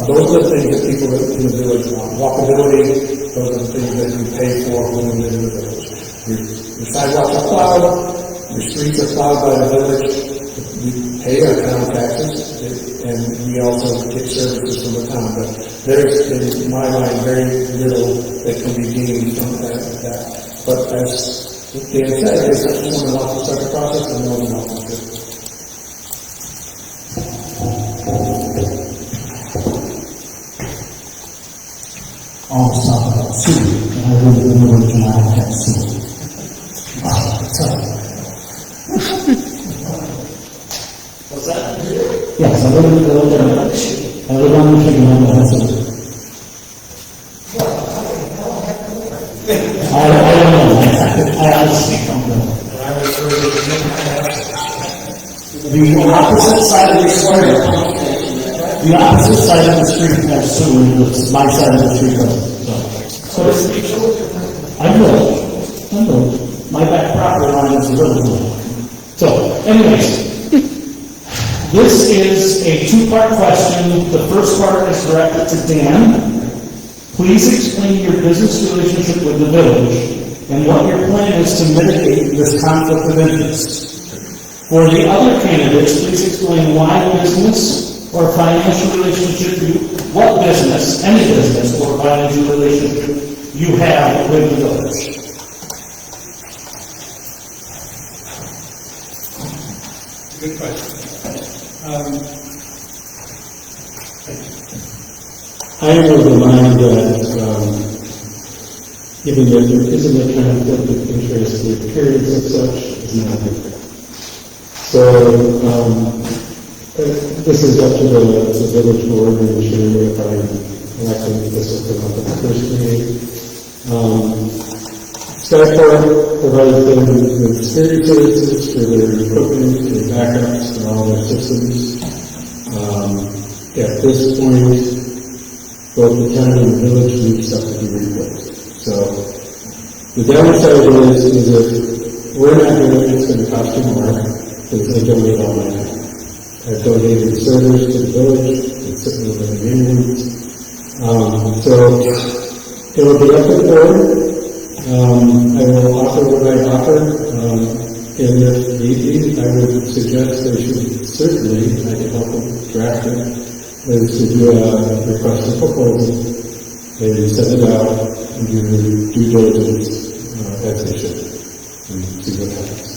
Those are the things that people in the village want. Walkability, those are the things that you pay for when you live in the village. Your sidewalks are plowed, your streets are plowed by the village, we pay our town taxes, and we also get services from the town. But there's, in my mind, very little that can be gained from that. But as Dan said, there's someone who wants to start the process and no one wants to. All the stuff about sewer, and I really remember when I had sewer. What's that? Yes, I live on the chicken on the sewer. I don't know. I don't know. The opposite side of the square, the opposite side of the street has sewer, it's my side of the street doesn't. So I know. My back property line is the village line. So, anyways, this is a two-part question. The first part is directed to Dan. Please explain your business relationship with the village and what your plan is to mitigate this conflict of interest. For the other candidates, please explain why business or financial relationship what business, any business or financial relationship you have with the village. Good question. I am of the mind that, given that there isn't a conflict of interest with periods of such, is not different. So, this is up to the village board and the chair if I'm elected this will come up at the first meeting. Skyport provides them with security services for their equipment, their backups, and all their systems. At this point, both the town and the village need stuff to be replaced. So, the downside is if we're not doing it, it's going to cost you more, because I donate all my time. I've donated servers to the village, it's sitting over the maintenance. So, it'll be up to the board. I will offer what I offer, and if need be, I would suggest they should certainly, I can help them draft it, is to do a request for proposal, and send it out, and do due diligence as they should, and see what happens.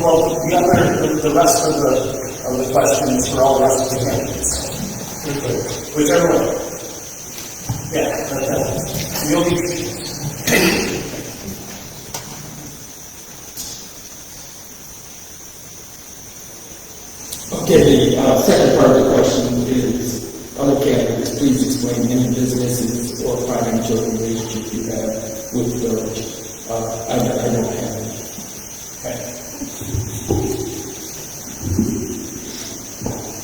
Well, the rest of the questions for all the rest of the candidates. Whichever one. Yeah, you'll be. Okay, the second part of the question is, other candidates, please explain any businesses or financial relationship you have with the village. I don't have any.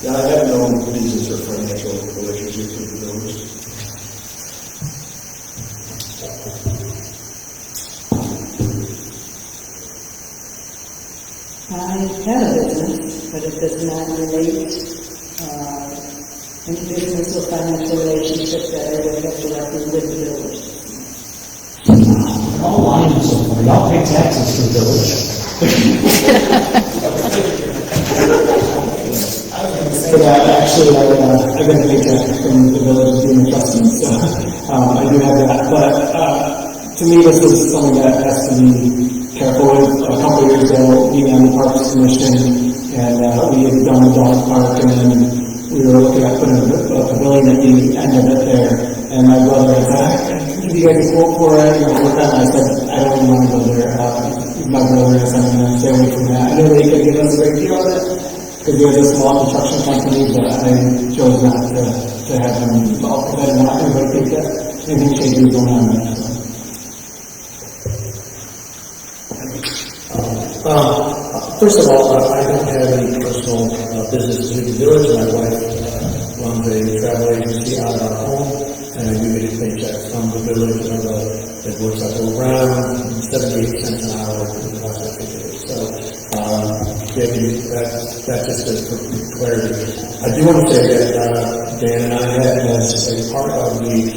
Yeah, I have no business or financial relationship with the village. I had a business, but it does not relate, any business or financial relationship that I would have directly with the village. All lines so far. Y'all pay taxes to the village. For that, actually, I got a paycheck from the village being a trustee, so I do have that. But to me, this is something that has to be careful with. A couple of years ago, being on the Parks Commission, and we had done the dog park, and then we were looking at putting a pavilion at the end of it there. And my brother had said, "Give you guys a quote for it?" Looked at it, and I said, "I don't even want to go there." My brother said, "I'm going to stay away from that." I know they could give us a great deal on it, because we had a small construction company, but I chose not to have them involved, because I didn't want anybody to think that anything shady was going on there. So. First of all, I don't have any personal business with the village. My wife runs a travel agency out of our home, and I do get a paycheck from the village. It works out to around 78 cents an hour. So, that's just for clarity. I do want to say that Dan and I had, as a part of the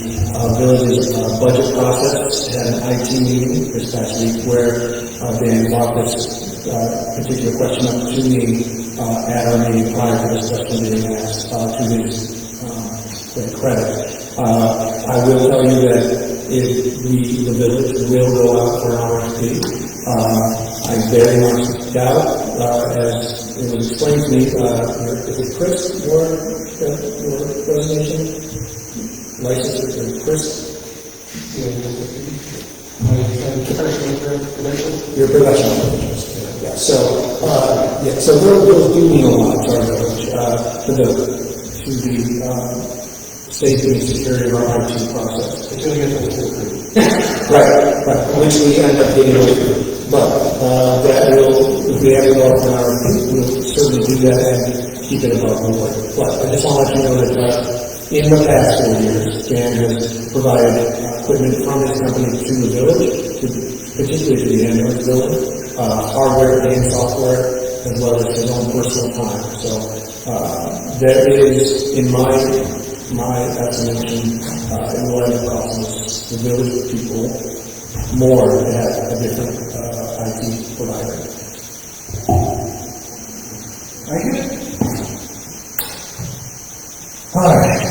village's budget process, had an IT meeting this past week where Dan brought this particular question up to me at our meeting prior to this question being asked to his credit. I will tell you that if the village will go out for an RFP, I very much doubt, as it was explained to me, is it Chris, your resignation? License, Chris? Your professional credentials. Yeah. So those do mean a lot to our village, to the safety and security of our IT process. Right, which we end up getting away from. But that will, if we have to go off an RFP, we'll certainly do that and keep it above board. But I just want to let you know that in the past 4 years, Dan has provided equipment from his company to the village, particularly to the ambulance building, hardware and software, as well as his own personal time. So there is, in my estimation, in the light process, the village people more to have a different IT provider. Thank you. All right.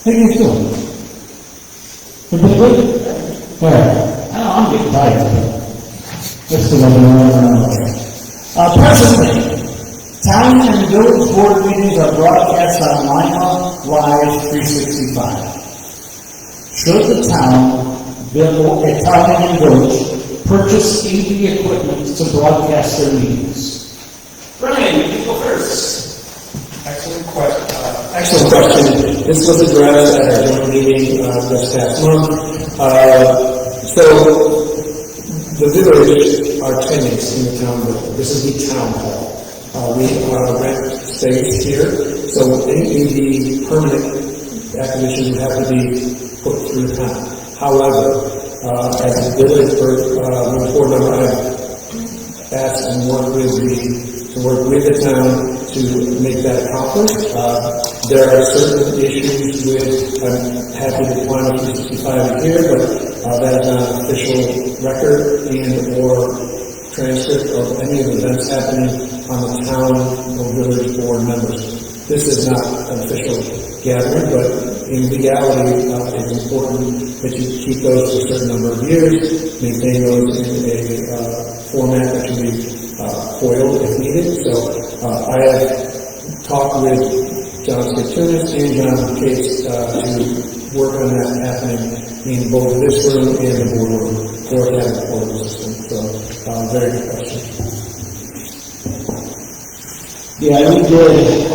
How you doing? Everybody good? All right. I'm getting tired. Let's do another. Presently, town and village board meetings are broadcast on Lima Live 365. Should the town and village purchase AV equipment to broadcast their meetings? Brian, you can go first. Excellent question. This was addressed at our joint meeting this past month. So the village are tenants in the town building. This is the town hall. We rent space here, so any AV permanent acquisition would have to be put through the town. However, as a village board member, I've asked and worked with the town to make that accomplished. There are certain issues with, I'm happy to climb up to 65 here, but that is not an official record and or transcript of any of the events happening on the town or village board members. This is not an official gathering, but in legality, it's important that you keep those for a certain number of years, maintain those in a format that can be foiled if needed. So I have talked with John Skitunis and John Cates to work on that happening in both this room and the boardroom for that portable system. So very good question. Yeah, we did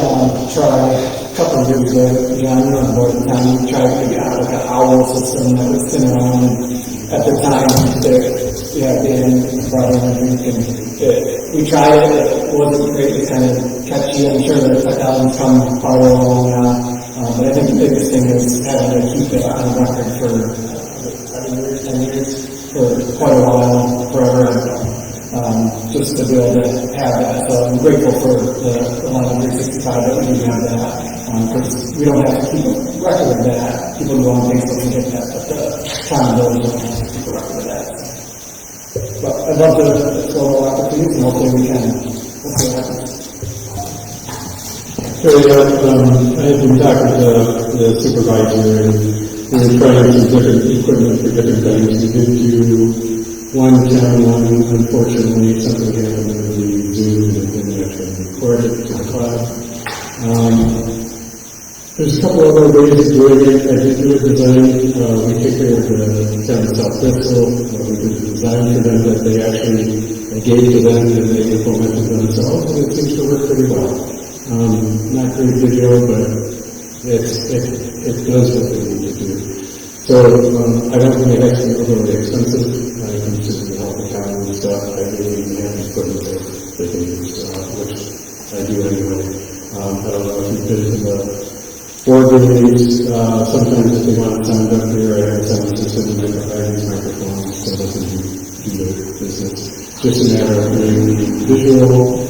try a couple of years ago, John, on board the time, we tried to figure out like an owl system that was sitting around, and at the time, Dan brought in, I think, and we tried it, it wasn't great, it kind of catchy, I'm sure the technology's come far along now, but I think the biggest thing is having to keep it on record for 10 years, for quite a while, forever, just to be able to have that. So I'm grateful for the line 365 that we do have that, because we don't have to keep a record of that. People go on Facebook and get that, but the accountability don't have to keep a record of that. But I'd love to explore more opportunities, and hopefully we can. Hopefully it happens. So, I have been talking to the supervisor, and we were trying some different equipment for different things. We did do one town one, unfortunately, something happened with the Zoom and didn't actually record it to the cloud. There's a couple other ways of doing it. I did do a design. We take care of the town of South Bristol. We did a design for them that they actually gave to them and they implemented themselves, and it seems to work pretty well. Not great video, but it does what they need to do. So I don't think it has to be overly expensive. I can just help the county and stuff. I really even have equipment that they can use, which I do anyway. I don't know if you've been to the board meetings. Sometimes if they want to sound up here, I have a sound system and I use microphones so they can do their business. Just a matter of doing the visual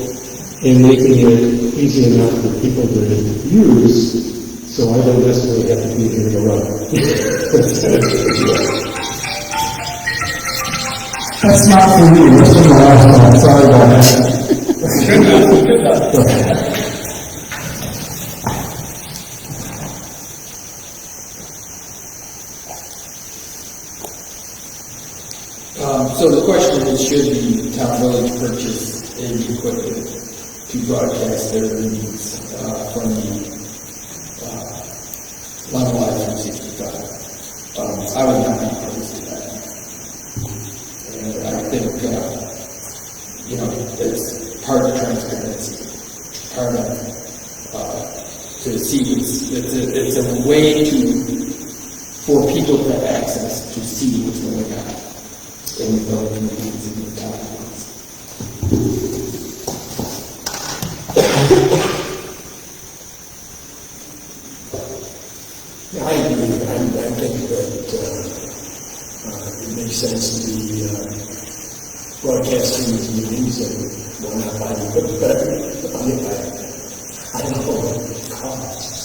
and making it easy enough for people to use, so I don't necessarily have to be here to run. That's not for you, that's for the last one, sorry about that. So the question is, should the town village purchase any equipment to broadcast their meetings from the Lima Live 365? I would not be opposed to that. And I think, it's part of transparency, part of to see, it's a way for people to have access to see what's going on in the village meetings and the town meetings. Yeah, I agree. I think that it makes sense to be broadcasting these meetings, and well, not by you, but I don't know what it costs.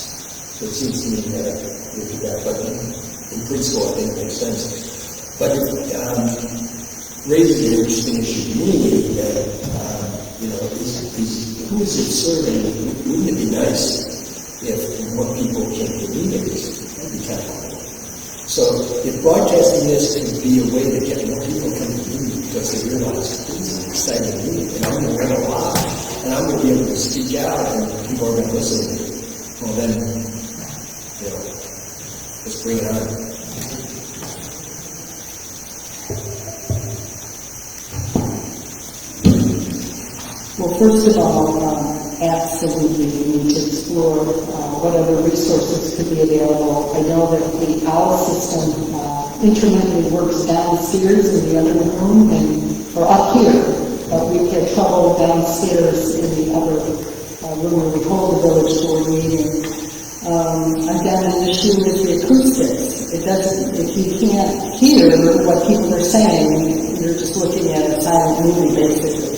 So it seems to me that if you got, but in preschool, I think it makes sense. But it raises an interesting issue to me that, who is it serving? Wouldn't it be nice if more people came to meetings? That'd be kind of cool. So if broadcasting this could be a way to get more people coming to meetings because they realize this is an exciting meeting, and I'm going to learn a lot, and I'm going to be able to speak out, and people are going to listen to me. Well, then, let's bring it on. Well, first of all, absolutely we need to explore what other resources could be available. I know that the OWL system intermittently works downstairs in the other room or up here, but we've had trouble downstairs in the other room where we hold the village board meeting. I've got an issue with the acoustics. If you can't hear what people are saying, you're just looking at a silent movie, basically.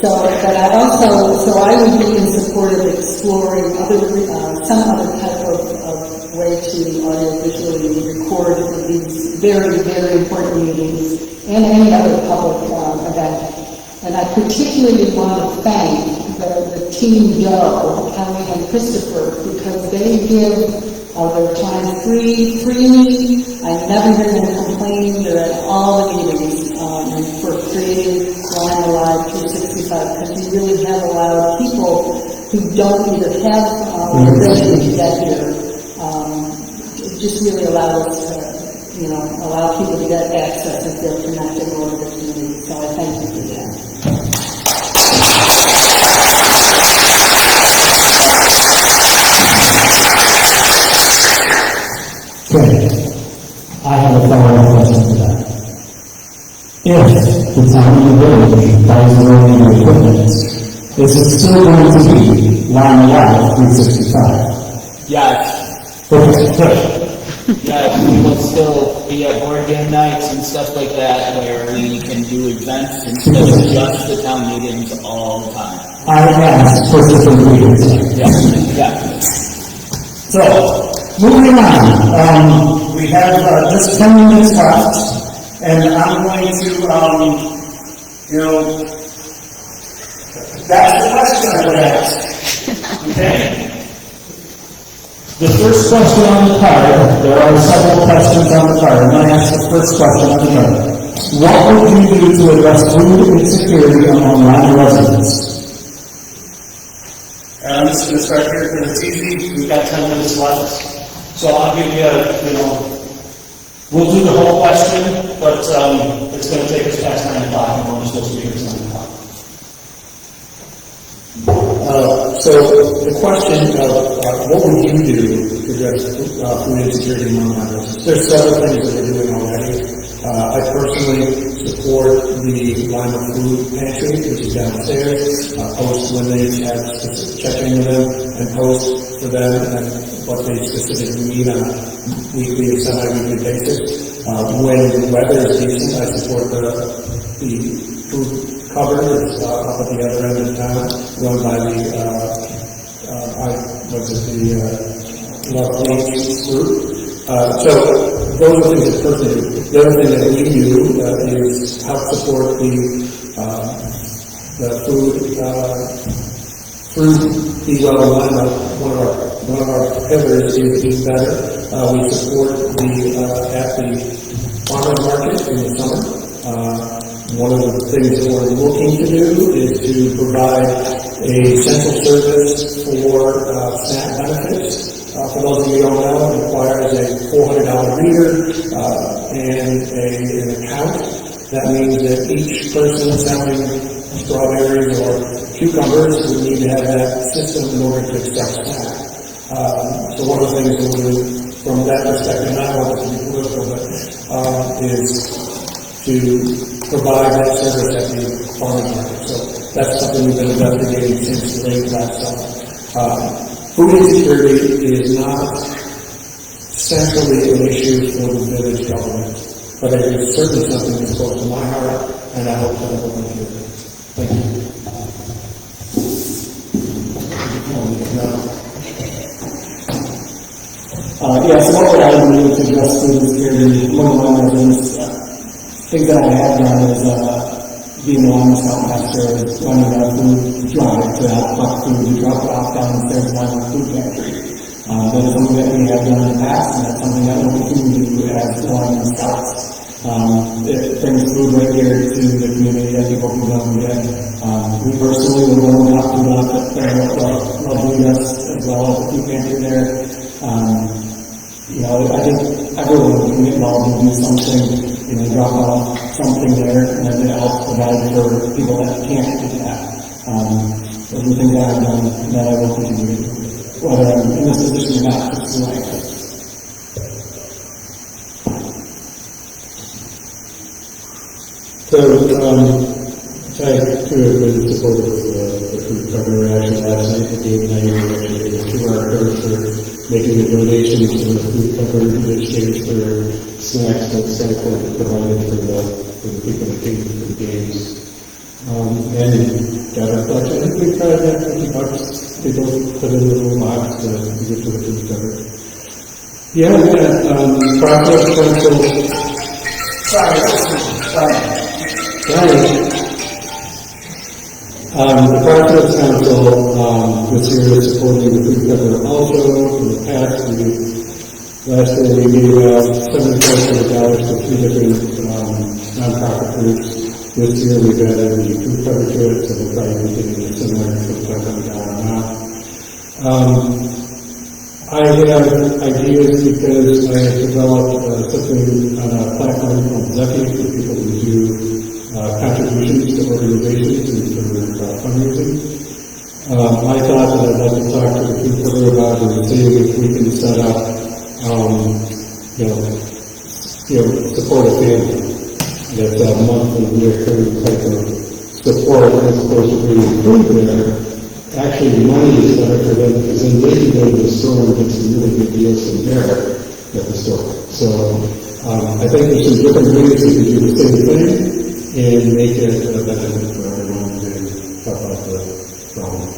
So I would be in support of exploring some other type of way to audio-visually record these very, very important meetings and any other public event. And I particularly want to thank the team Joe, Kelly and Christopher, because they give their time freely. I never hear them complain. They're at all the meetings for creating Lima Live 365, because you really have allowed people who don't either have the ability to get here, just really allow us to, allow people to get access if they're connected or other communities. if the town and the village buys their own new equipment, is it still going to be Lima Live 365? Yeah, Okay, good. yeah, we will still be at board game nights and stuff like that where we can do events instead of just the town meetings all the time. I asked for different reasons. Yeah. So, moving on, We have just 10 minutes left, and I'm going to, that's the question I would ask. Okay? the first question on the card, there are several questions on the card. I'm going to ask the first question on the card. What would you do to address food insecurity among Lima residents? And I'm just going to start here because it's easy. We've got 10 minutes left. So I'll give you we'll do the whole question, but it's going to take us past 9 o'clock, and we're only supposed to be here till 9 o'clock. So the question of what would you do to address food insecurity among others? There's several things that we're doing already. I personally support the Lima Food Pantry, which is downstairs. Post when they have check in with them and post for them and what they specifically need on a weekly and semi-weekly basis. When the weather is decent, I support the food cover that's up at the other end of town, run by the Love Beach group. So those are things that personally do. The other thing that we do is help support the food through Be Well in Lima. One of our pillars is Eat Better. We support at the farmers market in the summer. One of the things that we're looking to do is to provide a central service for SNAP benefits. For those of you who don't know, it requires a $400 reader and an account. That means that each person selling strawberries or cucumbers would need to have that system in order to accept SNAP. So one of the things that we do from that perspective, not want to be political, but is to provide that service at the farmers market. So that's something we've been investigating since late last summer. Food insecurity is not centrally an issue for the village government, but it is certainly something that's close to my heart, and I hope that everyone will hear it. Thank you. So what would I do to address food insecurity among Lima residents? Things that I have done is being the Lima Scoutmaster, running a food drive to help collect food. We drop it off downstairs in Lima Food Pantry. That is something that we have done in the past, and that's something that we'll continue to do as Lima Scouts. It brings food right here to the community that people can go and get. We personally will go and drop food off at lovely us as well as the food pantry there. I think everyone can get involved and do something. Drop off something there, and then it helps provide for people that can't do that. Those are the things that I've done, and that I will continue to do, whether I'm in this position or not, it's like So, I too have been supportive of the food cover action last night. The game night, we actually did a QR code for making a donation to the food cover in exchange for snacks that Seneca provided for the people that came to the games. And got our collection. I think we tried that $50. People put in the little box to give to the food cover. Yeah, process council. Sorry. The Process Council this year is supporting the food cover also. In the past, last year we gave out $7,500 to 3 different nonprofit groups. This year we've added the food cover to it, so we'll probably be getting a similar $7,500 amount. I have ideas because I have developed something on a platform called Zephy for people who do contributions to organizations and for fundraising. I thought that I'd like to talk to the food cover about it and see if we can set up, support a family. that's a monthly recurring type of support as opposed to bringing food there. Actually, money is better for them because then they can go to the store and get some really good deals from there at the store. So I think there's some different ways that we do the same thing and make it a benefit for everyone to help out the problem.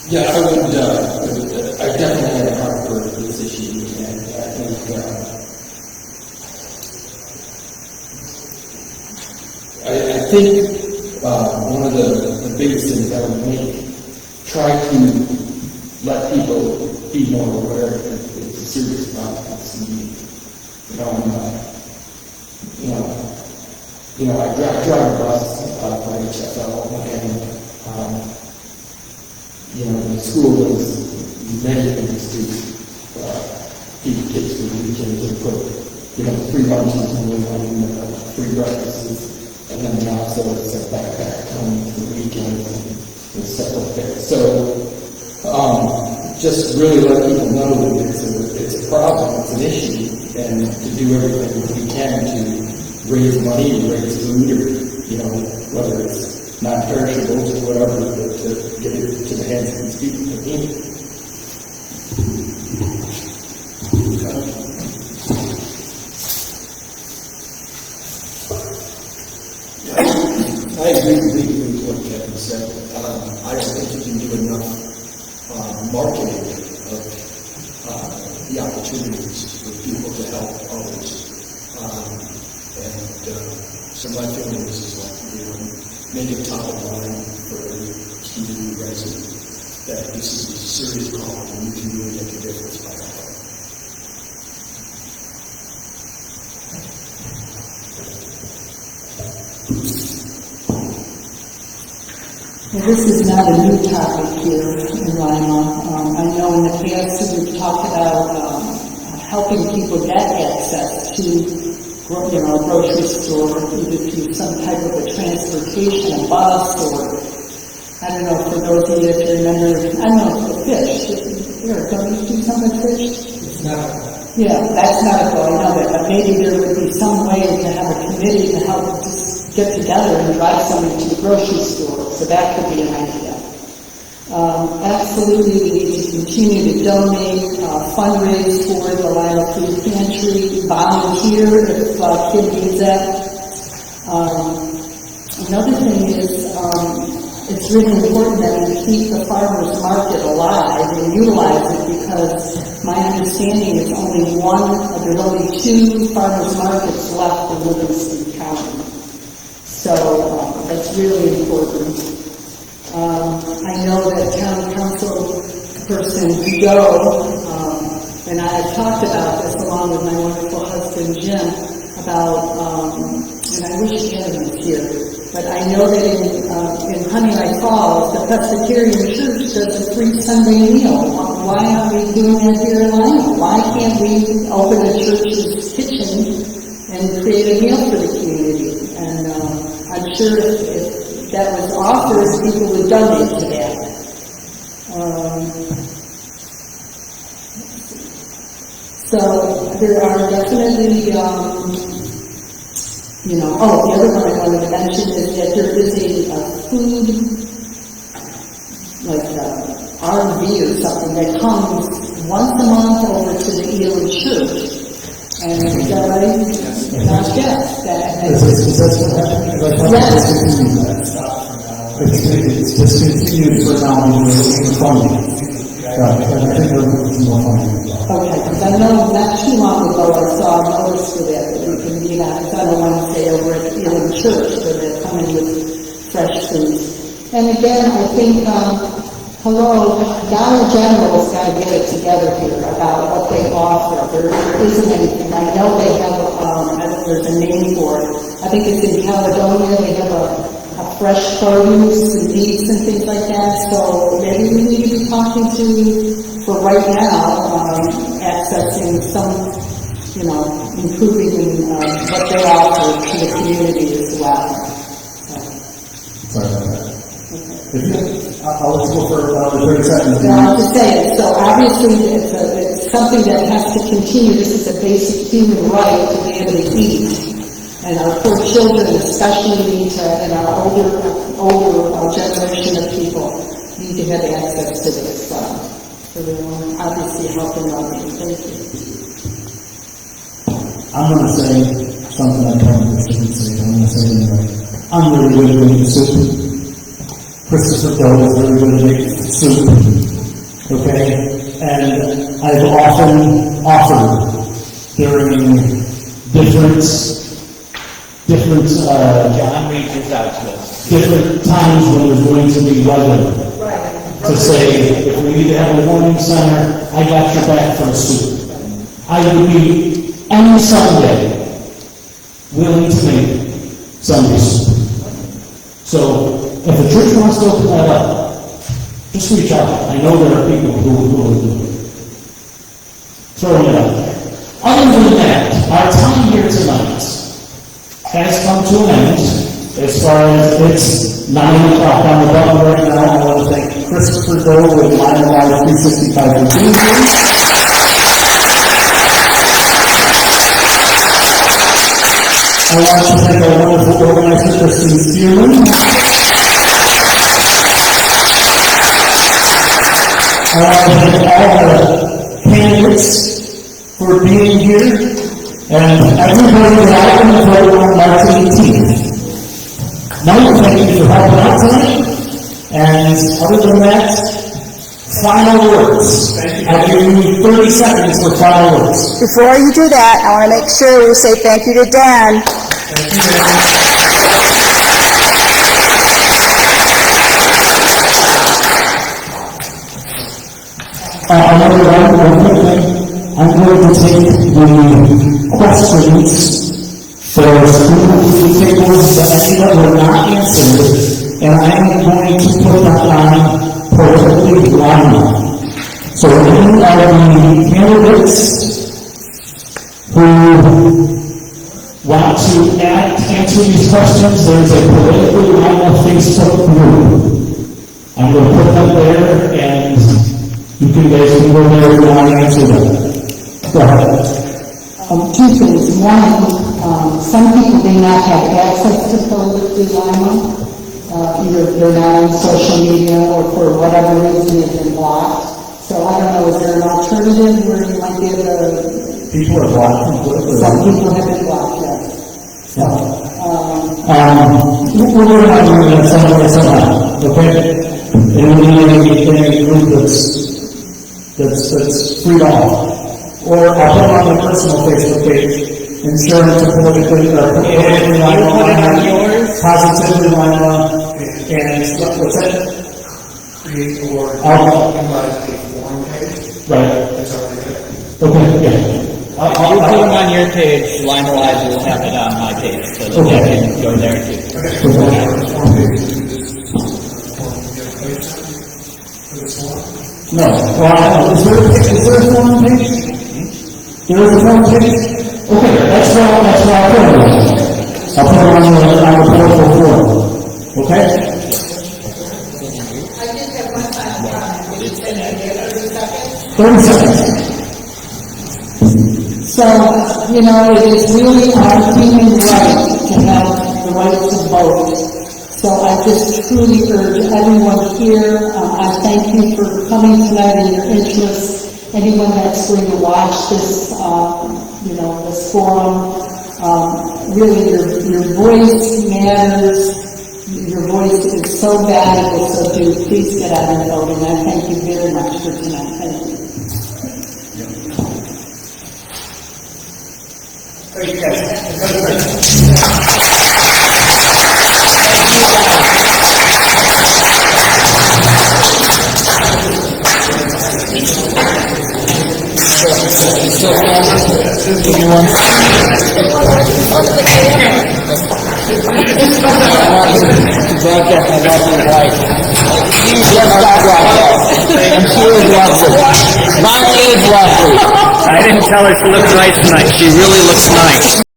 Yeah, I definitely had a heart for this issue, and I think, I think one of the biggest things that would try to let people be more aware that it's a serious problem. I drive a bus by HFL, and the school does many things to keep kids for the weekends and put, free lunches and free breakfasts, and then they also set backpack home for the weekends and stuff like that. So, just really let people know that it's a problem, it's an issue, and to do everything that we can to raise money, raise food, or, whether it's non-perishables or whatever, to get it to the hands of these people that need it. I agree completely with what Kevin said. I don't think you can do enough marketing of the opportunities for people to help others. So my feeling is like, make it top of mind for every community resident that this is a serious problem and you can really make a difference by that. Well, this is not a new topic here in Lima. I know in the past we've talked about helping people get access to a grocery store, either through some type of a transportation, a bus, or, I don't know, for those of you that remember, I don't know, the fish. Here, don't you do something with fish? It's not. Yeah, that's not a goal, I know that, but maybe there would be some way to have a committee to help just get together and drive somebody to the grocery store, so that could be an idea. Absolutely, we need to continue to donate, fundraise for the Lima Food Pantry, volunteer if a kid needs that. Another thing is, it's really important that we keep the farmers market alive and utilize it, because my understanding is there's only 2 farmers markets left in Livingston County. So that's really important. I know that county council person Joe and I have talked about this along with my wonderful husband Jim about, and I wish Kevin was here, but I know that in Honey Lake Falls, the Presbyterian Church does a free Sunday meal. Why aren't we doing that here in Lima? Why can't we open a church's kitchen and create a meal for the community? And I'm sure if that was offered, people would donate to that. So there are definitely, the other one I wanted to mention is that there is a food, like RV or something that comes once a month over to the Elam Church. And is that right? Yes. Yes. Is that what happened? Yes. It's discontinued for now because of funding. I think we're looking more funding. Okay, because I know not too long ago I saw a notice for that we can meet on, because I don't want to say over at the Elam Church where they're coming with fresh foods. And again, I think, Dollar General's got to get it together here about what they offer. There isn't anything. I know they have, there's a name for it. I think it's in Caledonia. They have a fresh produce and meats and things like that. So maybe we need to be talking to, for right now, accessing some, improving what they offer to the community as well. Sorry about that. Okay. I'll let you go for 30 seconds. No, I'm just saying, so obviously it's something that has to continue. This is a basic human right to be able to eat. And our poor children especially need to, and our older generation of people need to have access to this. So they're obviously helping out. Thank you. I'm going to say something I probably shouldn't say, but I'm going to say it anyway. I'm really good at making soup. Christopher Doe is very good at making soup. Okay? And I've often offered during different John reaches out to us. different times when there's going to be weather, to say, if we need to have a warning center, I got your back for a soup. I would be, any Sunday, willing to make Sunday soup. So, if the church wants to open that up, just reach out. I know there are people who will do it. Throwing it out there. Other than that, our time here tonight has come to an end. As far as it's 9 o'clock on the button right now, I want to thank Christopher Doe with Lima Live 365 for being here. I want to thank our wonderful organizer, Trustee Stearman. I want to thank all the candidates for being here. And everybody is out in the vote on March 18th. Now, thank you for helping out tonight. And other than that, final words. I'll give you 30 seconds for final words. Before you do that, I want to make sure we say thank you to Dan. Thank you, Dan. Another one quick thing. I'm going to take the questions for school tables that any that were not answered, and I am going to put that on politically Lima. So any of the candidates who want to answer these questions, there's a politically Lima Facebook group. I'm going to put them there, and you guys can go there if you want to answer them. Go ahead. Two things. One, some people may not have access to politically Lima. Either they're not on social media or for whatever reason they've been blocked. So I don't know, is there an alternative where you might be able to... People are blocked from politically Some Lima. people have been blocked, yes. So, we're going to have to do that somehow, okay? And we need a group that's free to all. Or I'll put it on my personal Facebook page and share it to politically Lima, positively Lima, and what's that? Create or invite a forum page. Right. That's already there. Okay, yeah. You put them on your page, Lima Live will have it on my page, so that they can go there too. Okay, so we'll have a forum page. For this one? No. Well, is there a forum page? There is a forum page? Okay, that's where I'll put it on. I'll put it on the political forum. Okay? I did have one final comment. 30 seconds. So, it is really our human right to have the right to vote. So I just truly urge everyone here, I thank you for coming tonight and your interest. Anyone that's going to watch this, this forum, really your voice matters. Your voice is so valuable, so please get out and vote. And I thank you very much for tonight. Thank you. Thank you, guys. I didn't tell her she looked right tonight. She really looks nice.